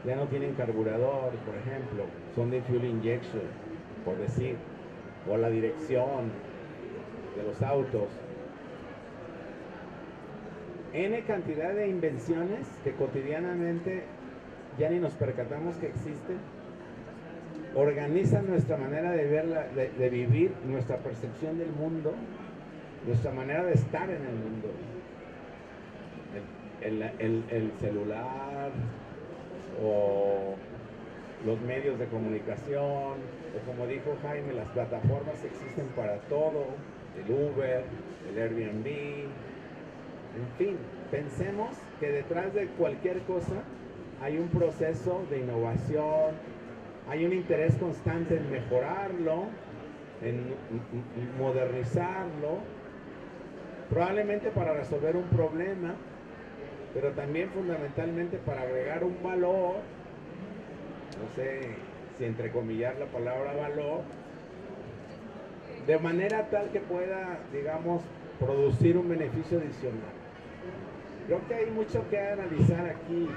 ya no tienen carburador, por ejemplo, son de fuel injection, por decir, o la dirección de los autos. N cantidad de invenciones que cotidianamente ya ni nos percatamos que existen, organizan nuestra manera de ver, de vivir, nuestra percepción del mundo, nuestra manera de estar en el mundo. El celular o los medios de comunicación, o como dijo Jaime, las plataformas existen para todo, el Uber, el Airbnb, en fin, pensemos que detrás de cualquier cosa hay un proceso de innovación, hay un interés constante en mejorarlo, en modernizarlo, probablemente para resolver un problema, pero también fundamentalmente para agregar un valor, no sé si entrecomillar la palabra valor, de manera tal que pueda, digamos, producir un beneficio adicional. Creo que hay mucho que analizar aquí.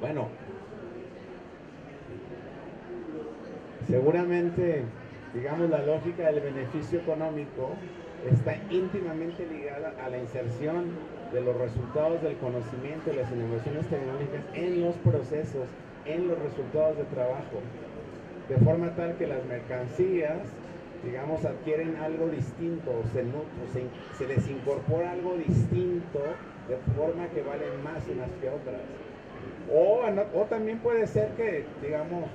Bueno, seguramente, digamos, la lógica del beneficio económico está íntimamente ligada a la inserción de los resultados del conocimiento y las innovaciones tecnológicas en los procesos, en los resultados de trabajo, de forma tal que las mercancías, digamos, adquieren algo distinto, se les incorpora algo distinto, de forma que valen más unas que otras. O también puede ser que, digamos,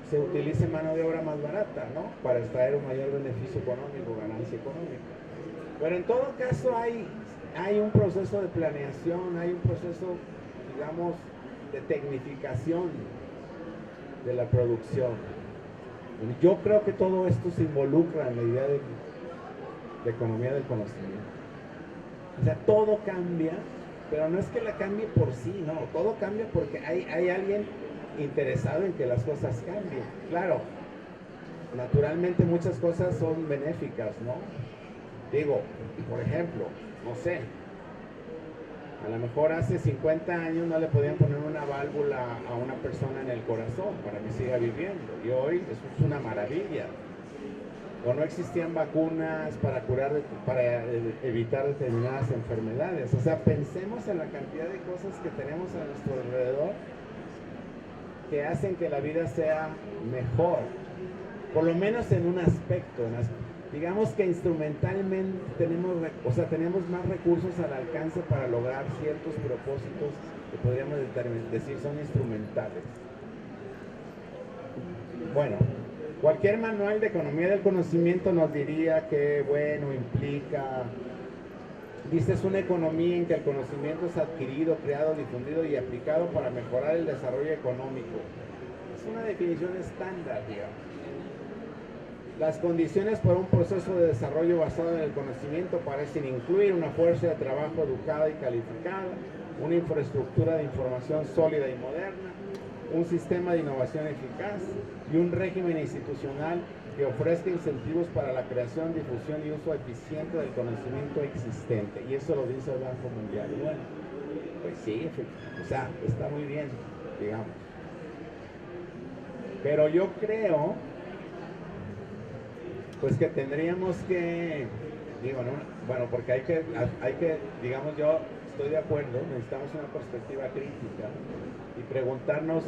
se utilice mano de obra más barata, ¿no? Para extraer un mayor beneficio económico, ganancia económica. Pero en todo caso hay un proceso de planeación, hay un proceso, digamos, de tecnificación de la producción. Yo creo que todo esto se involucra en la idea de economía del conocimiento. O sea, todo cambia, pero no es que la cambie por sí, no, todo cambia porque hay alguien interesado en que las cosas cambien. Claro, naturalmente muchas cosas son benéficas, ¿no? Digo, por ejemplo, no sé, a lo mejor hace 50 años no le podían poner una válvula a una persona en el corazón para que siga viviendo, y hoy eso es una maravilla. O no existían vacunas para evitar determinadas enfermedades. O sea, pensemos en la cantidad de cosas que tenemos a nuestro alrededor que hacen que la vida sea mejor, por lo menos en un aspecto, digamos que instrumentalmente tenemos más recursos al alcance para lograr ciertos propósitos que podríamos decir son instrumentales. Bueno, cualquier manual de economía del conocimiento nos diría que, bueno, implica, dice, es una economía en que el conocimiento es adquirido, creado, difundido y aplicado para mejorar el desarrollo económico. Es una definición estándar, digamos. Las condiciones para un proceso de desarrollo basado en el conocimiento parecen incluir una fuerza de trabajo educada y calificada, una infraestructura de información sólida y moderna, un sistema de innovación eficaz y un régimen institucional que ofrezca incentivos para la creación, difusión y uso eficiente del conocimiento existente. Y eso lo dice el Banco Mundial. Y bueno, pues sí, o sea, está muy bien, digamos. Pero yo creo, pues que tendríamos que, digo, ¿no? Bueno, porque hay que, digamos, yo estoy de acuerdo, necesitamos una perspectiva crítica y preguntarnos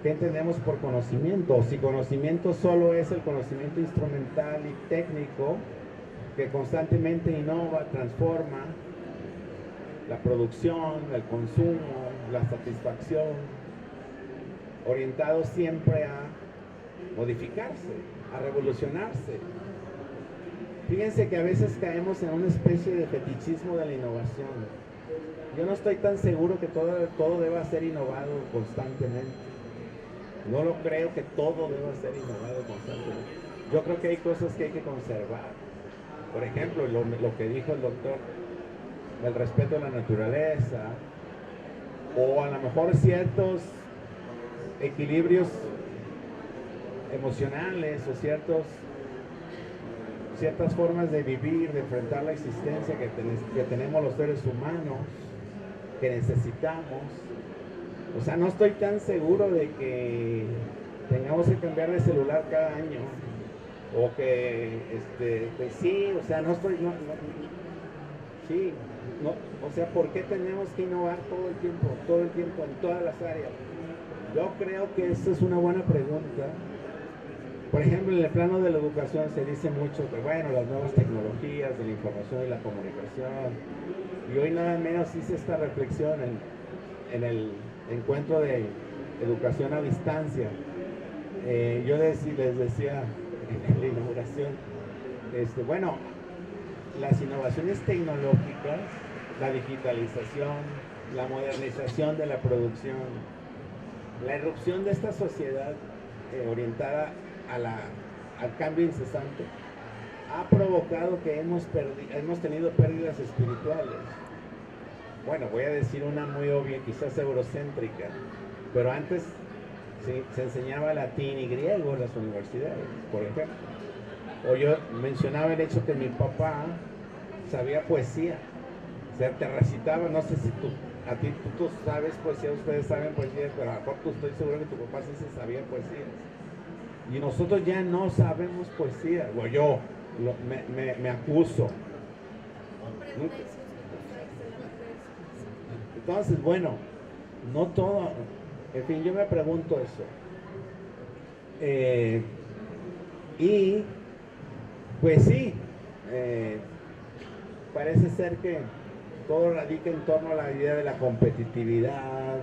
qué entendemos por conocimiento, o si conocimiento solo es el conocimiento instrumental y técnico que constantemente innova, transforma la producción, el consumo, la satisfacción, orientado siempre a modificarse, a revolucionarse. Fíjense que a veces caemos en una especie de fetichismo de la innovación. Yo no estoy tan seguro que todo deba ser innovado constantemente. No lo creo que todo deba ser innovado constantemente. Yo creo que hay cosas que hay que conservar. Por ejemplo, lo que dijo el doctor, el respeto a la naturaleza, o a lo mejor ciertos equilibrios emocionales o ciertas formas de vivir, de enfrentar la existencia que tenemos los seres humanos, que necesitamos. O sea, no estoy tan seguro de que tengamos que cambiar de celular cada año, o que, pues sí, o sea, sí, no, o sea, ¿por qué tenemos que innovar todo el tiempo, en todas las áreas? Yo creo que esa es una buena pregunta. Por ejemplo, en el plano de la educación se dice mucho que, bueno, las nuevas tecnologías de la información y la comunicación, y hoy nada menos hice esta reflexión en el encuentro de educación a distancia. Yo les decía en la inauguración, bueno, las innovaciones tecnológicas, la digitalización, la modernización de la producción, la irrupción de esta sociedad orientada al cambio incesante, ha provocado que hemos tenido pérdidas espirituales. Bueno, voy a decir una muy obvia, quizás eurocéntrica, pero antes se enseñaba latín y griego en las universidades, por ejemplo. O yo mencionaba el hecho que mi papá sabía poesía, o sea, te recitaba, no sé si tú sabes poesía, ustedes saben poesía, pero a lo mejor estoy seguro que tu papá sí se sabía poesía. Y nosotros ya no sabemos poesía, o yo me acuso. Entonces, bueno, no todo, en fin, yo me pregunto eso. Y, pues sí, parece ser que todo radica en torno a la idea de la competitividad,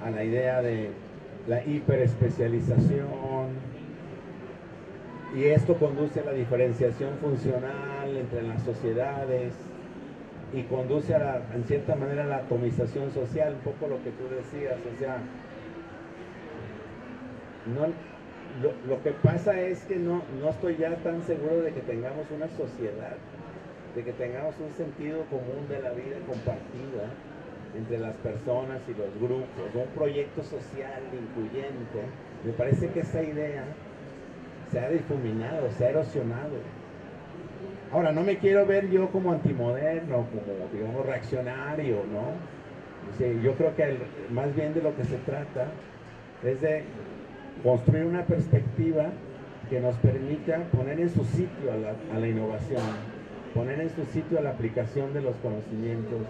a la idea de la hiperespecialización, y esto conduce a la diferenciación funcional entre las sociedades y conduce en cierta manera a la atomización social, un poco lo que tú decías. O sea, lo que pasa es que no estoy ya tan seguro de que tengamos una sociedad, de que tengamos un sentido común de la vida compartida entre las personas y los grupos, un proyecto social incluyente. Me parece que esa idea se ha difuminado, se ha erosionado. Ahora, no me quiero ver yo como antimoderno, como, digamos, reaccionario, ¿no? O sea, yo creo que más bien de lo que se trata es de construir una perspectiva que nos permita poner en su sitio a la innovación, poner en su sitio a la aplicación de los conocimientos,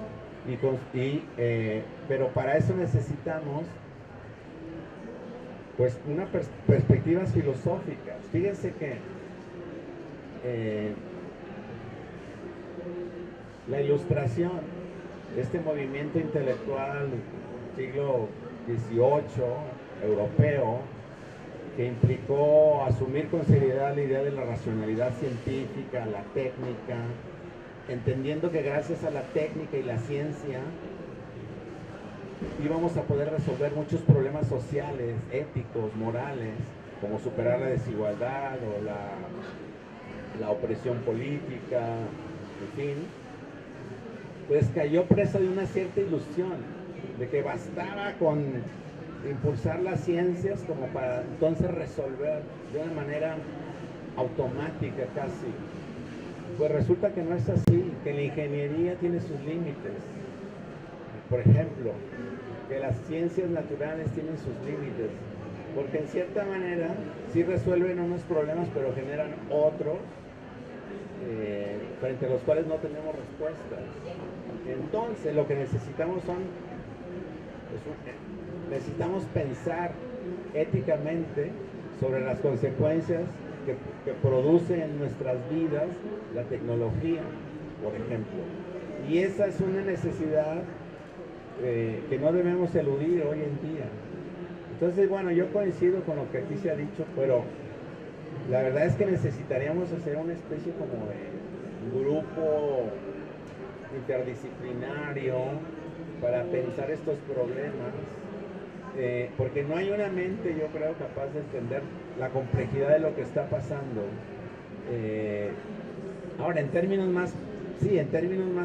pero para eso necesitamos pues unas perspectivas filosóficas. Fíjense que la Ilustración, este movimiento intelectual siglo XVIII, europeo, que implicó asumir con seriedad la idea de la racionalidad científica, la técnica, entendiendo que gracias a la técnica y la ciencia íbamos a poder resolver muchos problemas sociales, éticos, morales, como superar la desigualdad o la opresión política, en fin, pues cayó presa de una cierta ilusión, de que bastaba con impulsar las ciencias como para entonces resolver de una manera automática casi. Pues resulta que no es así, que la ingeniería tiene sus límites. Por ejemplo, que las ciencias naturales tienen sus límites, porque en cierta manera sí resuelven unos problemas, pero generan otros frente a los cuales no tenemos respuestas. Entonces lo que necesitamos necesitamos pensar éticamente sobre las consecuencias que produce en nuestras vidas la tecnología, por ejemplo. Y esa es una necesidad que no debemos eludir hoy en día. Entonces, bueno, yo coincido con lo que aquí se ha dicho, pero la verdad es que necesitaríamos hacer una especie como de grupo interdisciplinario para pensar estos problemas, porque no hay una mente, yo creo, capaz de entender la complejidad de lo que está pasando. Ahora, en términos más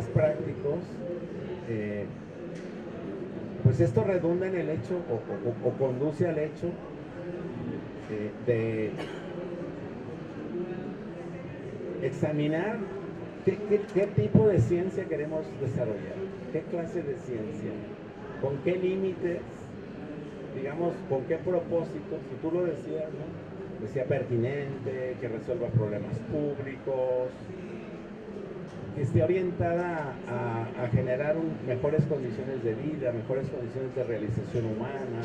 prácticos, pues esto redunda en el hecho o conduce al hecho de examinar qué tipo de ciencia queremos desarrollar, qué clase de ciencia, con qué límites, digamos, con qué propósitos. Si tú lo decías, ¿no? Decía pertinente, que resuelva problemas públicos, que esté orientada a generar mejores condiciones de vida, mejores condiciones de realización humana.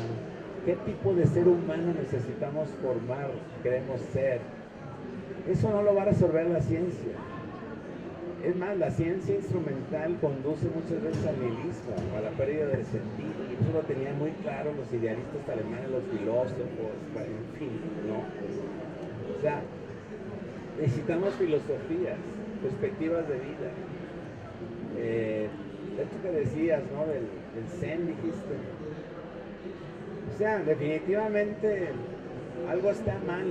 ¿Qué tipo de ser humano necesitamos formar, queremos ser? Eso no lo va a resolver la ciencia. Es más, la ciencia instrumental conduce muchas veces al nihilismo, a la pérdida del sentido. Y eso lo tenían muy claro los idealistas alemanes, los filósofos, en fin, ¿no? O sea, necesitamos filosofías, perspectivas de vida. Esto que decías, ¿no? Del Zen, dijiste. O sea, definitivamente algo está mal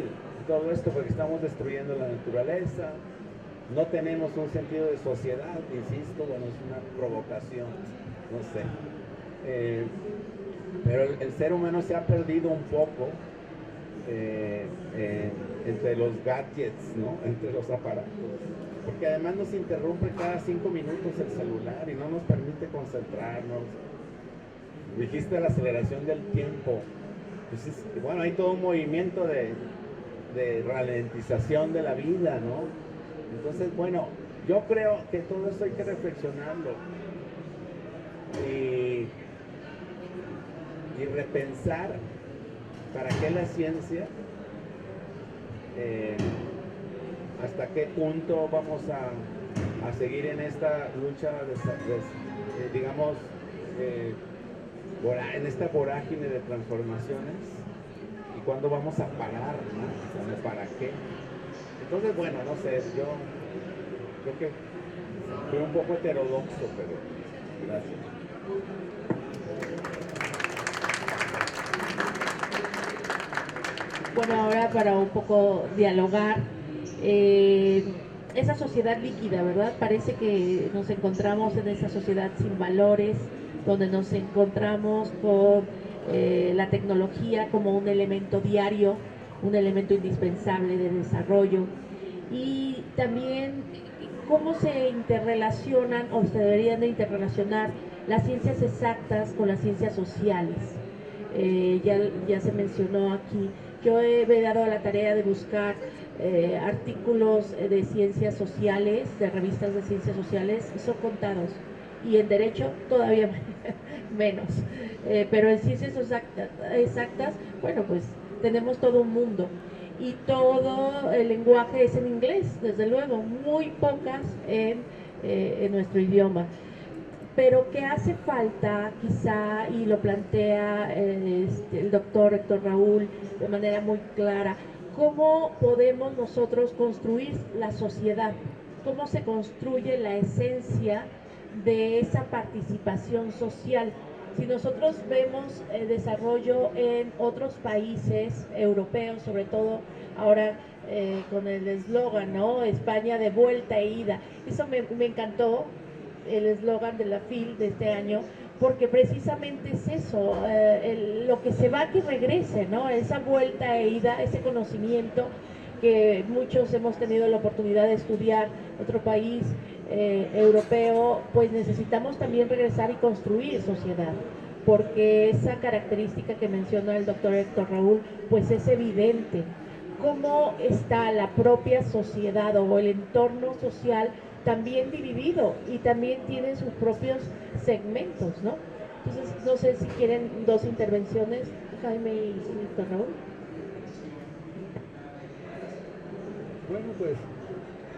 todo esto, porque estamos destruyendo la naturaleza, no tenemos un sentido de sociedad, insisto, bueno, es una provocación, no sé. Pero el ser humano se ha perdido un poco entre los gadgets, ¿no? Entre los aparatos, porque además nos interrumpe cada 5 minutos el celular y no nos permite concentrarnos. Dijiste la aceleración del tiempo. Entonces, bueno, hay todo un movimiento de ralentización de la vida, ¿no? Entonces, bueno, yo creo que todo esto hay que reflexionarlo y repensar para qué la ciencia, hasta qué punto vamos a seguir en esta lucha, digamos, en esta vorágine de transformaciones, y cuándo vamos a parar, ¿no? ¿Para qué? Entonces, bueno, no sé, yo creo que fui un poco heterodoxo, pero gracias. Bueno, ahora para un poco dialogar, esa sociedad líquida, ¿verdad? Parece que nos encontramos en esa sociedad sin valores, donde nos encontramos con la tecnología como un elemento diario, un elemento indispensable de desarrollo, y también cómo se interrelacionan o se deberían de interrelacionar las ciencias exactas con las ciencias sociales. Ya se mencionó aquí, yo me he dado la tarea de buscar artículos de ciencias sociales, de revistas de ciencias sociales, y son contados, y en derecho todavía menos, pero en ciencias exactas, bueno, pues tenemos todo un mundo. y todo el lenguaje es en inglés, desde luego, muy pocas en nuestro idioma. Pero que hace falta, quizá, y lo plantea el doctor Héctor Raúl de manera muy clara, cómo podemos nosotros construir la sociedad, cómo se construye la esencia de esa participación social. Si nosotros vemos desarrollo en otros países europeos, sobre todo ahora con el eslogan, ¿no? España de vuelta e ida. Eso me encantó, el eslogan de la FIL de este año, porque precisamente es eso, lo que se va que regrese, ¿no? Esa vuelta e ida, ese conocimiento que muchos hemos tenido la oportunidad de estudiar en otro país europeo, pues necesitamos también regresar y construir sociedad, porque esa característica que menciona el doctor Héctor Raúl, pues es evidente. Cómo está la propia sociedad o el entorno social también dividido y también tiene sus propios segmentos, ¿no? Entonces, no sé si quieren dos intervenciones, Jaime y Víctor Raúl. Bueno, pues,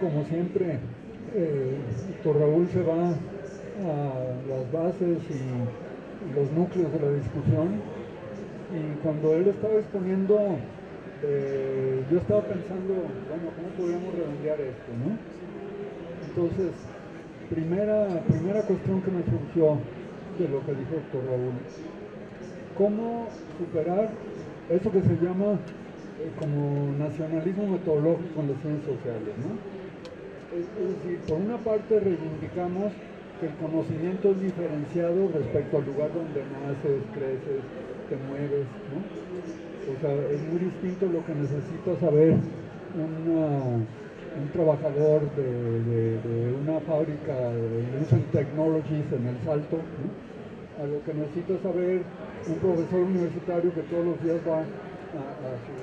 como siempre, Víctor Raúl se va a las bases y los núcleos de la discusión, y cuando él estaba exponiendo, yo estaba pensando, bueno, ¿cómo podríamos redondear esto, no? Entonces, primera cuestión que me surgió de lo que dijo Héctor Raúl, ¿cómo superar eso que se llama como nacionalismo metodológico en las ciencias sociales, ¿no? Es decir, por una parte reivindicamos que el conocimiento es diferenciado respecto al lugar donde naces, creces, te mueves, ¿no? O sea, es muy distinto lo que necesita saber un trabajador de una fábrica de Lucent Technologies en El Salto, ¿no? A lo que necesita saber un profesor universitario que todos los días va a su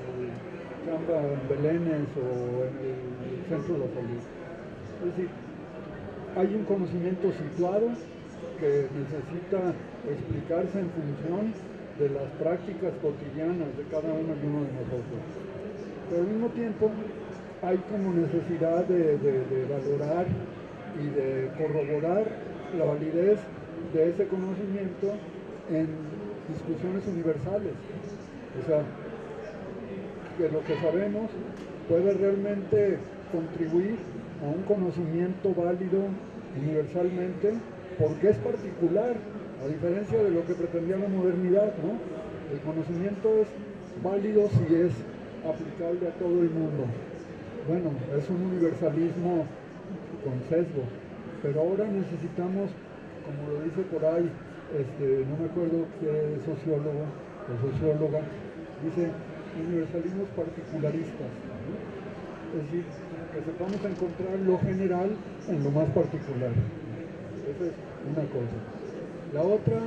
chamba en Belénes o en el centro de la salud. Es decir, hay un conocimiento situado que necesita explicarse en función de las prácticas cotidianas de cada uno y uno de nosotros. Pero al mismo tiempo hay como necesidad de valorar y de corroborar la validez de ese conocimiento en discusiones universales. O sea, que lo que sabemos puede realmente contribuir a un conocimiento válido universalmente porque es particular, a diferencia de lo que pretendía la modernidad, ¿no? El conocimiento es válido si es aplicable a todo el mundo. Bueno, es un universalismo con sesgo, pero ahora necesitamos, como lo dice por ahí, no me acuerdo qué sociólogo o socióloga, dice universalismos particularistas, ¿no? Es decir, que sepamos encontrar lo general en lo más particular. Esa es una cosa. La otra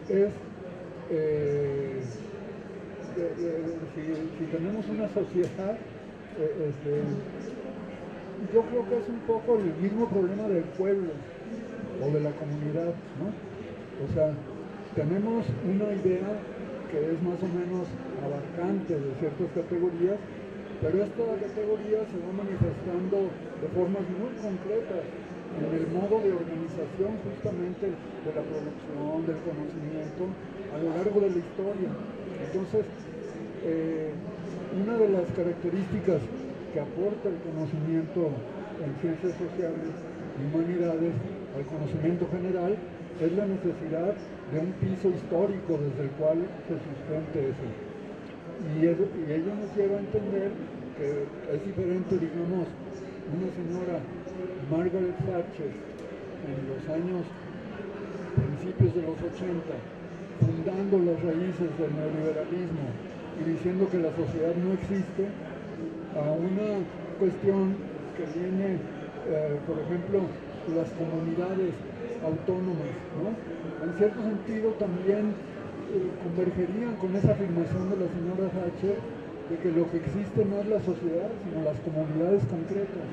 es, si tenemos una sociedad, yo creo que es un poco el mismo problema del pueblo o de la comunidad, ¿no? O sea, tenemos una idea que es más o menos abarcante de ciertas categorías, pero esta categoría se va manifestando de formas muy concretas en el modo de organización justamente de la producción, del conocimiento a lo largo de la historia. Entonces, una de las características que aporta el conocimiento en ciencias sociales y humanidades al conocimiento general es la necesidad de un piso histórico desde el cual se sustente eso. Y ello nos lleva a entender que es diferente, digamos, una señora Margaret Thatcher en los años principios de los 80, fundando las raíces del neoliberalismo y diciendo que la sociedad no existe, a una cuestión que viene, por ejemplo, las comunidades autónomas, ¿no? En cierto sentido también convergerían con esa afirmación de la señora Thatcher de que lo que existe no es la sociedad, sino las comunidades concretas.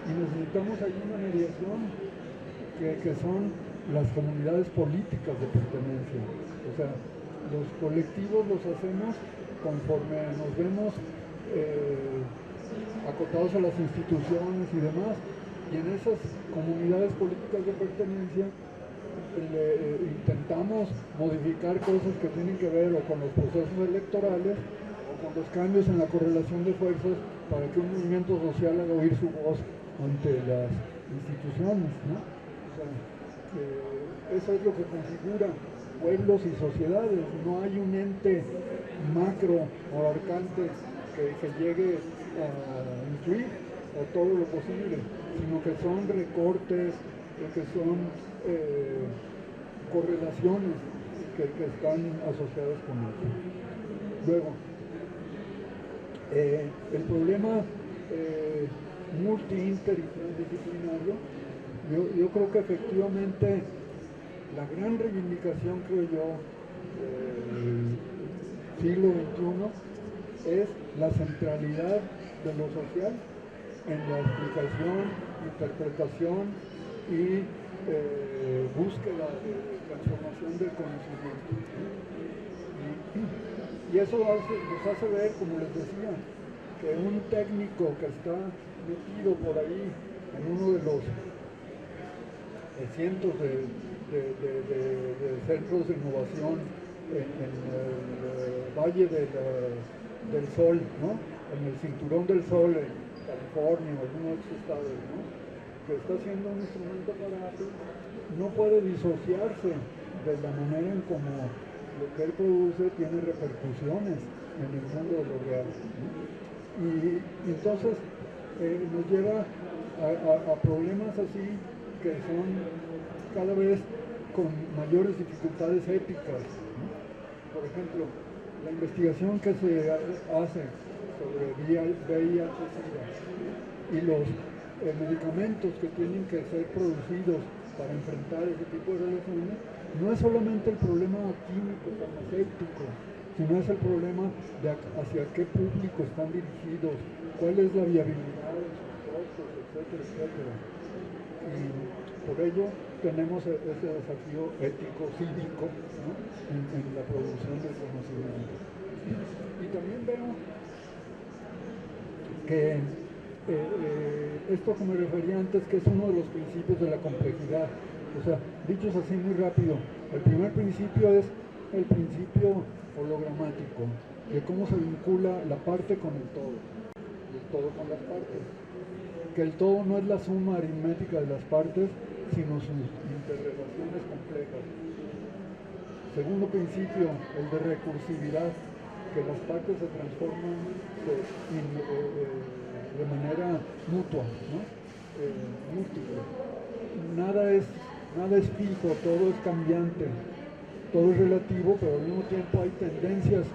Y necesitamos ahí una mediación que son las comunidades políticas de pertenencia. O sea, los colectivos los hacemos conforme nos vemos acotados a las instituciones y demás. Y en esas comunidades políticas de pertenencia intentamos modificar cosas que tienen que ver o con los procesos electorales o con los cambios en la correlación de fuerzas para que un movimiento social haga oír su voz ante las instituciones, ¿no? O sea, eso es lo que configura pueblos y sociedades. No hay un ente macro abarcante que llegue a incluir a todo lo posible, sino que son recortes, que son correlaciones que están asociadas con eso. Luego, el problema multi-inter y transdisciplinario, yo creo que efectivamente la gran reivindicación, creo yo, del siglo XXI es la centralidad de lo social en la explicación, interpretación y búsqueda de transformación del conocimiento. Y eso nos hace ver, como les decía, que un técnico que está metido por ahí en uno de los cientos de centros de innovación en el Valle del Sol, ¿no? En el Cinturón del Sol, en California o alguno de esos estados, ¿no? Que está haciendo un instrumento para Apple, no puede disociarse de la manera en como lo que él produce tiene repercusiones en el mundo de lo real, ¿no? Y entonces nos lleva a problemas así que son cada vez con mayores dificultades éticas, ¿no? Por ejemplo, la investigación que se hace sobre VIH-Sida y los medicamentos que tienen que ser producidos para enfrentar ese tipo de relaciones, no es solamente el problema químico, farmacéutico, sino es el problema de hacia qué público están dirigidos, cuál es la viabilidad de sus costos, etcétera, etcétera. Y por ello tenemos ese desafío ético, cívico, ¿no? en la producción del conocimiento. Y también veo que esto que me refería antes, que es uno de los principios de la complejidad. O sea, dichos así muy rápido, el primer principio es el principio hologramático, de cómo se vincula la parte con el todo, y el todo con las partes. Que el todo no es la suma aritmética de las partes, sino sus interrelaciones complejas. Segundo principio, el de recursividad, que las partes se transforman de manera mutua, ¿no? Múltiple. Nada es fijo, todo es cambiante, todo es relativo, pero al mismo tiempo hay tendencias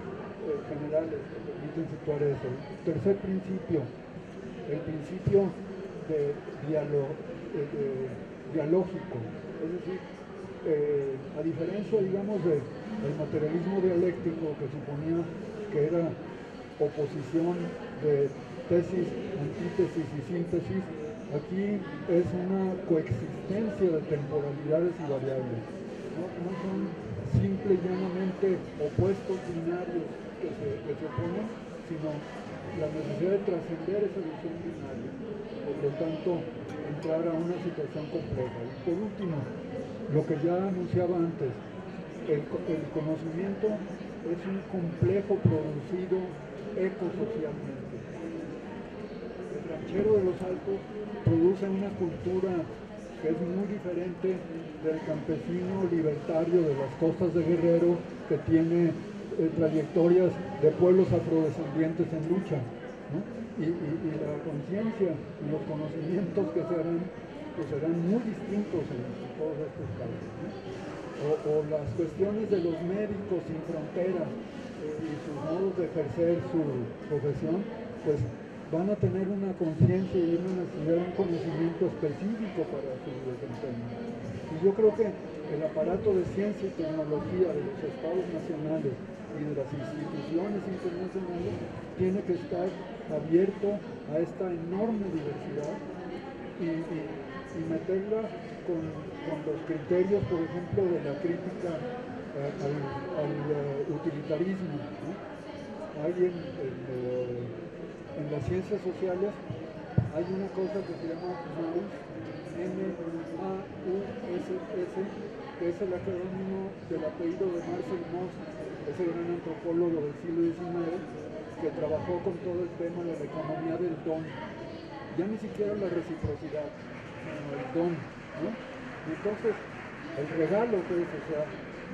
generales que permiten situar eso. Tercer principio, el principio de dialógico, es decir, a diferencia, digamos, del materialismo dialéctico que suponía que era oposición de tesis, antítesis y síntesis, aquí es una coexistencia de temporalidades y variables. No son simple y llanamente opuestos binarios que se oponen, sino la necesidad de trascender esa visión binaria, por lo tanto entrar a una situación compleja. Y por último, lo que ya anunciaba antes, el conocimiento es un complejo producido ecosocialmente. El ranchero de los Altos produce una cultura que es muy diferente del campesino libertario de las costas de Guerrero, que tiene trayectorias de pueblos afrodescendientes en lucha, ¿no? Y la conciencia y los conocimientos que se harán, pues serán muy distintos en todos estos casos, ¿no? O las cuestiones de los médicos sin fronteras y sus modos de ejercer su profesión, pues van a tener una conciencia y una necesidad de un conocimiento específico para su desempeño. Y yo creo que el aparato de ciencia y tecnología de los estados nacionales y de las instituciones internacionales tiene que estar abierto a esta enorme diversidad y meterla con los criterios, por ejemplo, de la crítica al utilitarismo, ¿no? Hay en en las ciencias sociales hay una cosa que se llama MAUSS, M-A-U-S-S, que es el acrónimo del apellido de Marcel Mauss, ese gran antropólogo del siglo XIX, que trabajó con todo el tema de la economía del don. Ya ni siquiera la reciprocidad, sino el don, ¿no? Y entonces, el regalo, pues, o sea,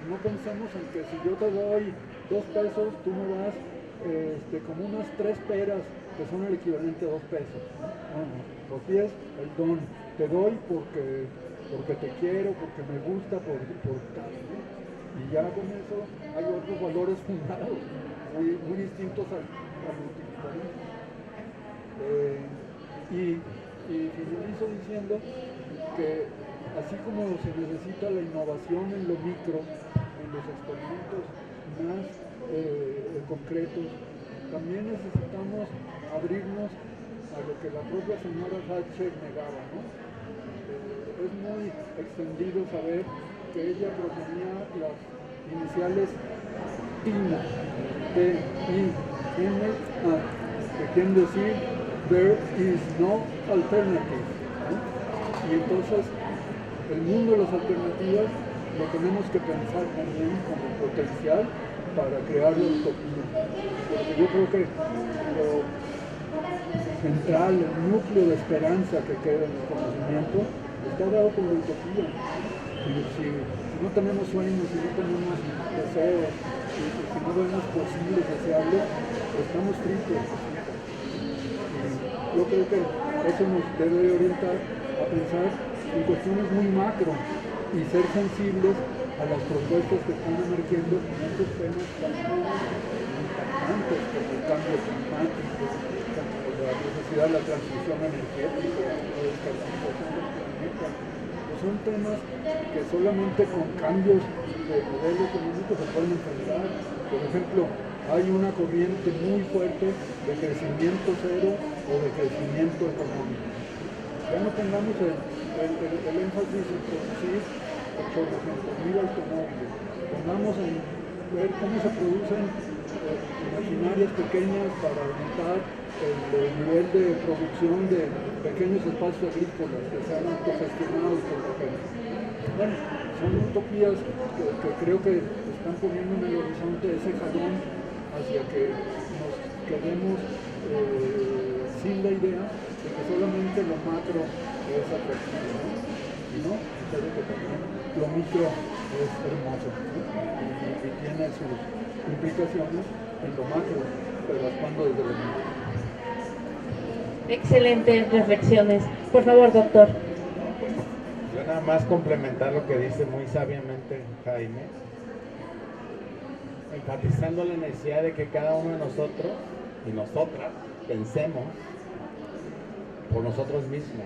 no pensemos en que si yo te doy 2 pesos, tú me das como unas 3 peras, que son el equivalente a 2 pesos. No, aquí es el don. Te doy porque te quiero, porque me gusta, por tal, ¿no? Y ya con eso hay otros valores fundados, muy distintos al utilitarismo. Y finalizo diciendo que así como se necesita la innovación en lo micro, en los experimentos más concretos, también necesitamos abrirnos a lo que la propia señora Thatcher negaba, ¿no? Es muy extendido saber que ella proponía las iniciales TINA, T-I-N-A, que quieren decir there is no alternative, ¿no? Y entonces el mundo de las alternativas lo tenemos que pensar también como potencial para crear la utopía, porque yo creo que lo central, el núcleo de esperanza que queda en el conocimiento está dado por la utopía. Si no tenemos sueños, si no tenemos deseos, si no vemos posibles, deseables, estamos fritos. Yo creo que eso nos debe orientar a pensar en cuestiones muy macro y ser sensibles a las propuestas que están emergiendo en estos temas tan importantes como el cambio climático, como la necesidad de la transición energética, la descarbonización del planeta. Pues son temas que solamente con cambios de modelo económico se pueden enfrentar. Por ejemplo, hay una corriente muy fuerte de crecimiento cero o de crecimiento económico. Ya no tengamos el énfasis en producir 800,000 automóviles, pongamos en ver cómo se producen maquinarias pequeñas para aumentar el nivel de producción de pequeños espacios agrícolas que sean autogestionados por la gente. Bueno, son utopías que creo que están poniendo en el horizonte ese jalón hacia que nos quedemos sin la idea de que solamente lo macro es atractivo, ¿no? Y no, creo que también lo micro es hermoso, ¿no? y tiene sus implicaciones en lo macro, pero actuando desde lo micro. Excelentes reflexiones. Por favor, doctor. Yo nada más complementar lo que dice muy sabiamente Jaime, enfatizando la necesidad de que cada uno de nosotros y nosotras pensemos por nosotros mismos,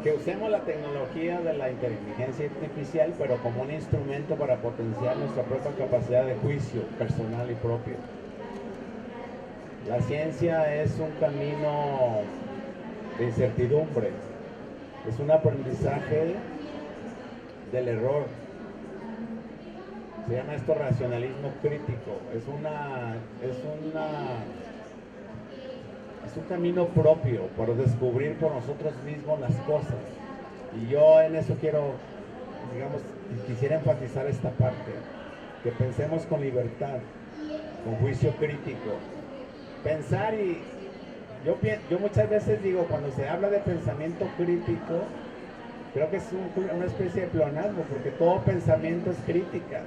que usemos la tecnología de la inteligencia artificial, pero como un instrumento para potenciar nuestra propia capacidad de juicio personal y propio. La ciencia es un camino de incertidumbre, es un aprendizaje del error. Se llama esto racionalismo crítico. Es un camino propio por descubrir por nosotros mismos las cosas. Y yo en eso quisiera enfatizar esta parte, que pensemos con libertad, con juicio crítico. Pensar yo muchas veces digo, cuando se habla de pensamiento crítico, creo que es una especie de pleonasmo, porque todo pensamiento es crítica.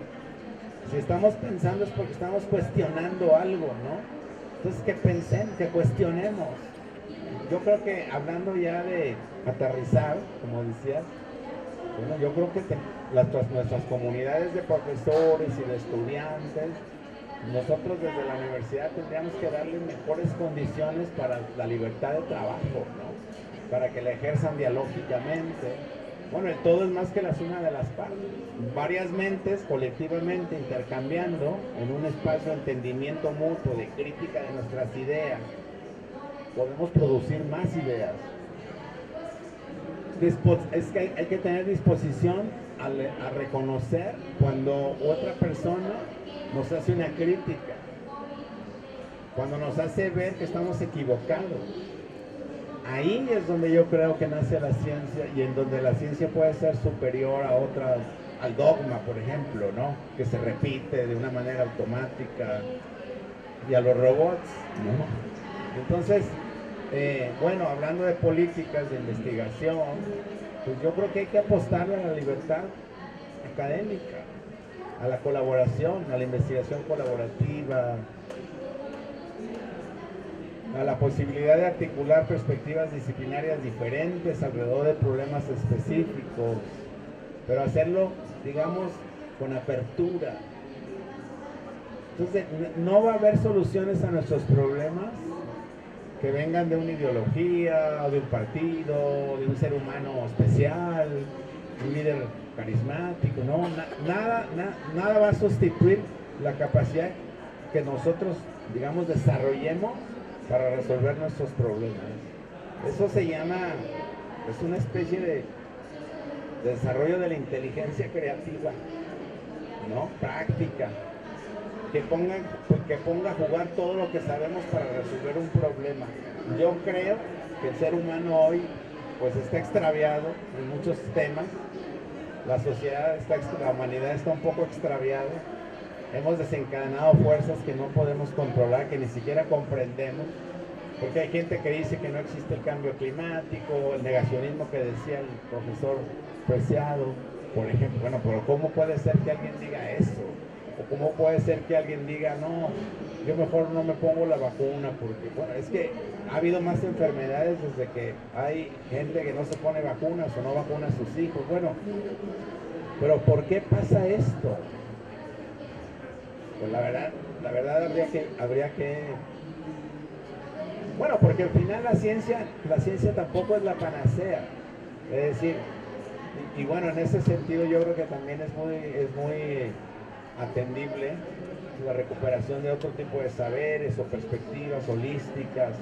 Si estamos pensando es porque estamos cuestionando algo, ¿no? Entonces que pensemos, que cuestionemos. Yo creo que hablando ya de aterrizar, como decías, bueno, yo creo que nuestras comunidades de profesores y de estudiantes, nosotros desde la universidad tendríamos que darles mejores condiciones para la libertad de trabajo, ¿no? Para que la ejerzan dialógicamente. Bueno, el todo es más que la suma de las partes. Varias mentes colectivamente intercambiando en un espacio de entendimiento mutuo, de crítica de nuestras ideas, podemos producir más ideas. Es que hay que tener disposición a reconocer cuando otra persona nos hace una crítica. cuando nos hace ver que estamos equivocados. Ahí es donde yo creo que nace la ciencia y en donde la ciencia puede ser superior a otras, al dogma, por ejemplo, ¿no? Que se repite de una manera automática, y a los robots, ¿no? Entonces, bueno, hablando de políticas de investigación, pues yo creo que hay que apostarle a la libertad académica, a la colaboración, a la investigación colaborativa, a la posibilidad de articular perspectivas disciplinarias diferentes alrededor de problemas específicos, pero hacerlo, digamos, con apertura. Entonces, no va a haber soluciones a nuestros problemas que vengan de una ideología, o de un partido, de un ser humano especial, un líder carismático, no, nada va a sustituir la capacidad que nosotros, digamos, desarrollemos para resolver nuestros problemas. Eso se llama, es una especie de desarrollo de la inteligencia creativa, ¿no? Práctica, que ponga a jugar todo lo que sabemos para resolver un problema. Yo creo que el ser humano hoy pues está extraviado en muchos temas, la sociedad la humanidad está un poco extraviada, hemos desencadenado fuerzas que no podemos controlar, que ni siquiera comprendemos, porque hay gente que dice que no existe el cambio climático, el negacionismo que decía el profesor Preciado, por ejemplo. Bueno, pero ¿cómo puede ser que alguien diga eso? ¿O cómo puede ser que alguien diga, no, yo mejor no me pongo la vacuna? Porque, bueno, es que ha habido más enfermedades desde que hay gente que no se pone vacunas o no vacuna a sus hijos. Bueno, pero ¿por qué pasa esto? Pues la verdad habría que bueno, porque al final la ciencia tampoco es la panacea. Es decir, y bueno, en ese sentido yo creo que también es muy atendible la recuperación de otro tipo de saberes o perspectivas holísticas,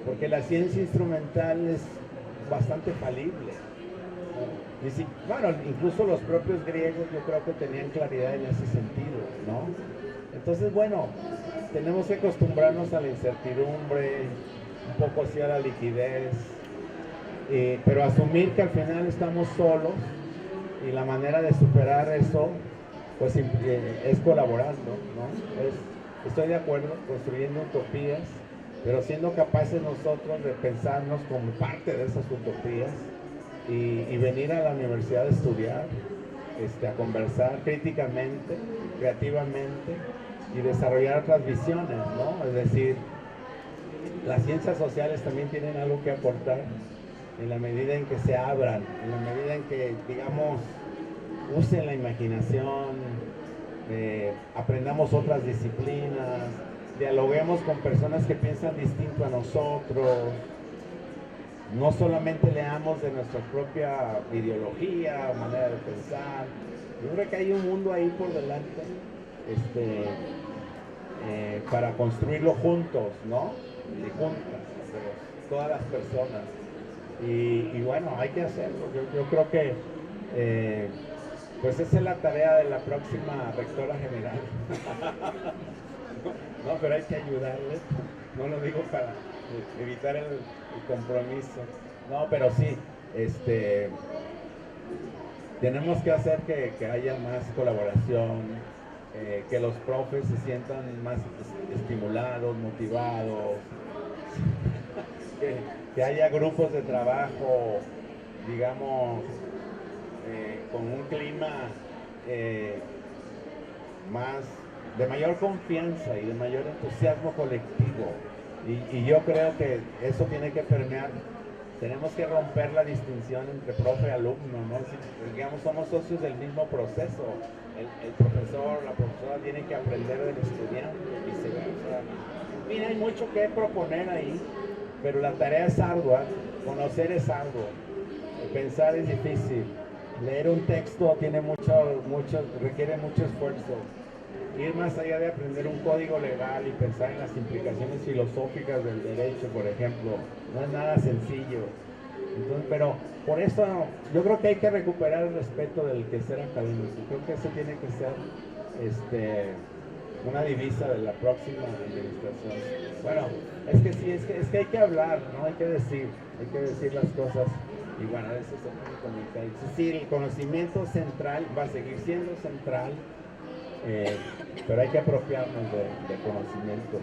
porque la ciencia instrumental es bastante falible. Y si, bueno, incluso los propios griegos yo creo que tenían claridad en ese sentido, ¿no? Entonces, bueno, tenemos que acostumbrarnos a la incertidumbre, un poco así a la liquidez, pero asumir que al final estamos solos y la manera de superar eso pues es colaborando, ¿no? Estoy de acuerdo, construyendo utopías, pero siendo capaces nosotros de pensarnos como parte de esas utopías y venir a la universidad a estudiar, a conversar críticamente, creativamente y desarrollar otras visiones, ¿no? Es decir, las ciencias sociales también tienen algo que aportar en la medida en que se abran, en la medida en que, digamos, usen la imaginación, aprendamos otras disciplinas, dialoguemos con personas que piensan distinto a nosotros, no solamente leamos de nuestra propia ideología o manera de pensar. Yo creo que hay un mundo ahí por delante para construirlo juntos, ¿no? Y juntas, todas las personas. Y bueno, hay que hacerlo. Yo creo que pues esa es la tarea de la próxima rectora general. No, pero hay que ayudarle. No lo digo para evitar el compromiso. No, pero sí, tenemos que hacer que haya más colaboración, que los profes se sientan más estimulados, motivados, que haya grupos de trabajo, digamos, con un clima de mayor confianza y de mayor entusiasmo colectivo. Y yo creo que eso tiene que permear. Tenemos que romper la distinción entre profe y alumno, ¿no? Si, digamos, somos socios del mismo proceso. El profesor, la profesora tiene que aprender del estudiante y viceversa. Mira, hay mucho que proponer ahí, pero la tarea es ardua, conocer es arduo, pensar es difícil, leer un texto requiere mucho esfuerzo. Ir más allá de aprender un código legal y pensar en las implicaciones filosóficas del derecho, por ejemplo, no es nada sencillo. Entonces, pero por eso yo creo que hay que recuperar el respeto del quehacer académico. Creo que eso tiene que ser una divisa de la próxima administración. Bueno, es que sí, es que hay que hablar, ¿no? Hay que decir las cosas. Y bueno, ese es el comentario. Sí, el conocimiento central va a seguir siendo central, pero hay que apropiarnos de conocimiento.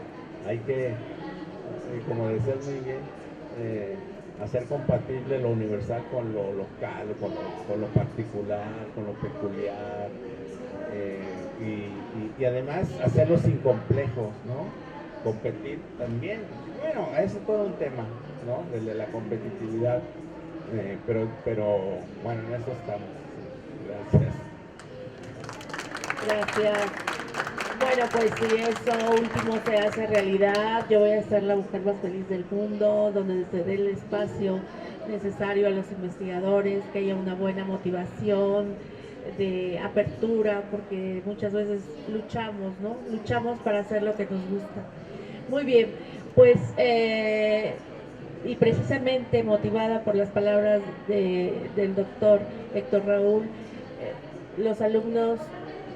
Hay que, como decías muy bien, hacer compatible lo universal con lo local, con lo particular, con lo peculiar, y además hacerlo sin complejos, ¿no? Competir también, bueno, eso es todo un tema, ¿no? De la competitividad, pero bueno, en eso estamos. Gracias. Gracias. Bueno, pues si eso último se hace realidad, yo voy a ser la mujer más feliz del mundo, donde se dé el espacio necesario a los investigadores, que haya una buena motivación de apertura, porque muchas veces luchamos, ¿no? Luchamos para hacer lo que nos gusta. Muy bien, pues y precisamente motivada por las palabras del doctor Héctor Raúl, los alumnos,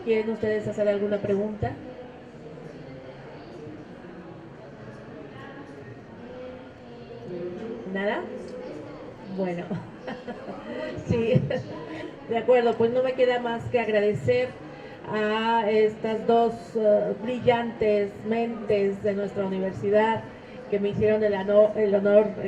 ¿quieren ustedes hacer alguna pregunta? ¿Nada? Bueno, sí, de acuerdo, pues no me queda más que agradecer a estas dos brillantes mentes de nuestra universidad que me hicieron el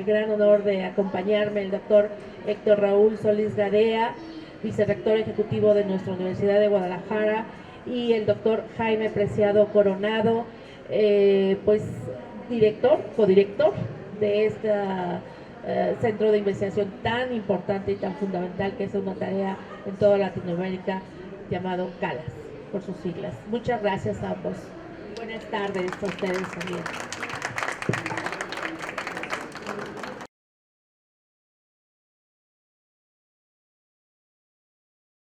gran honor de acompañarme, el doctor Héctor Raúl Solís Gadea, vicerrector ejecutivo de nuestra Universidad de Guadalajara, y el doctor Jaime Preciado Coronado, pues codirector de este centro de investigación tan importante y tan fundamental, que es una tarea en toda Latinoamérica, llamado CALAS, por sus siglas. Muchas gracias a ambos. Buenas tardes a ustedes también.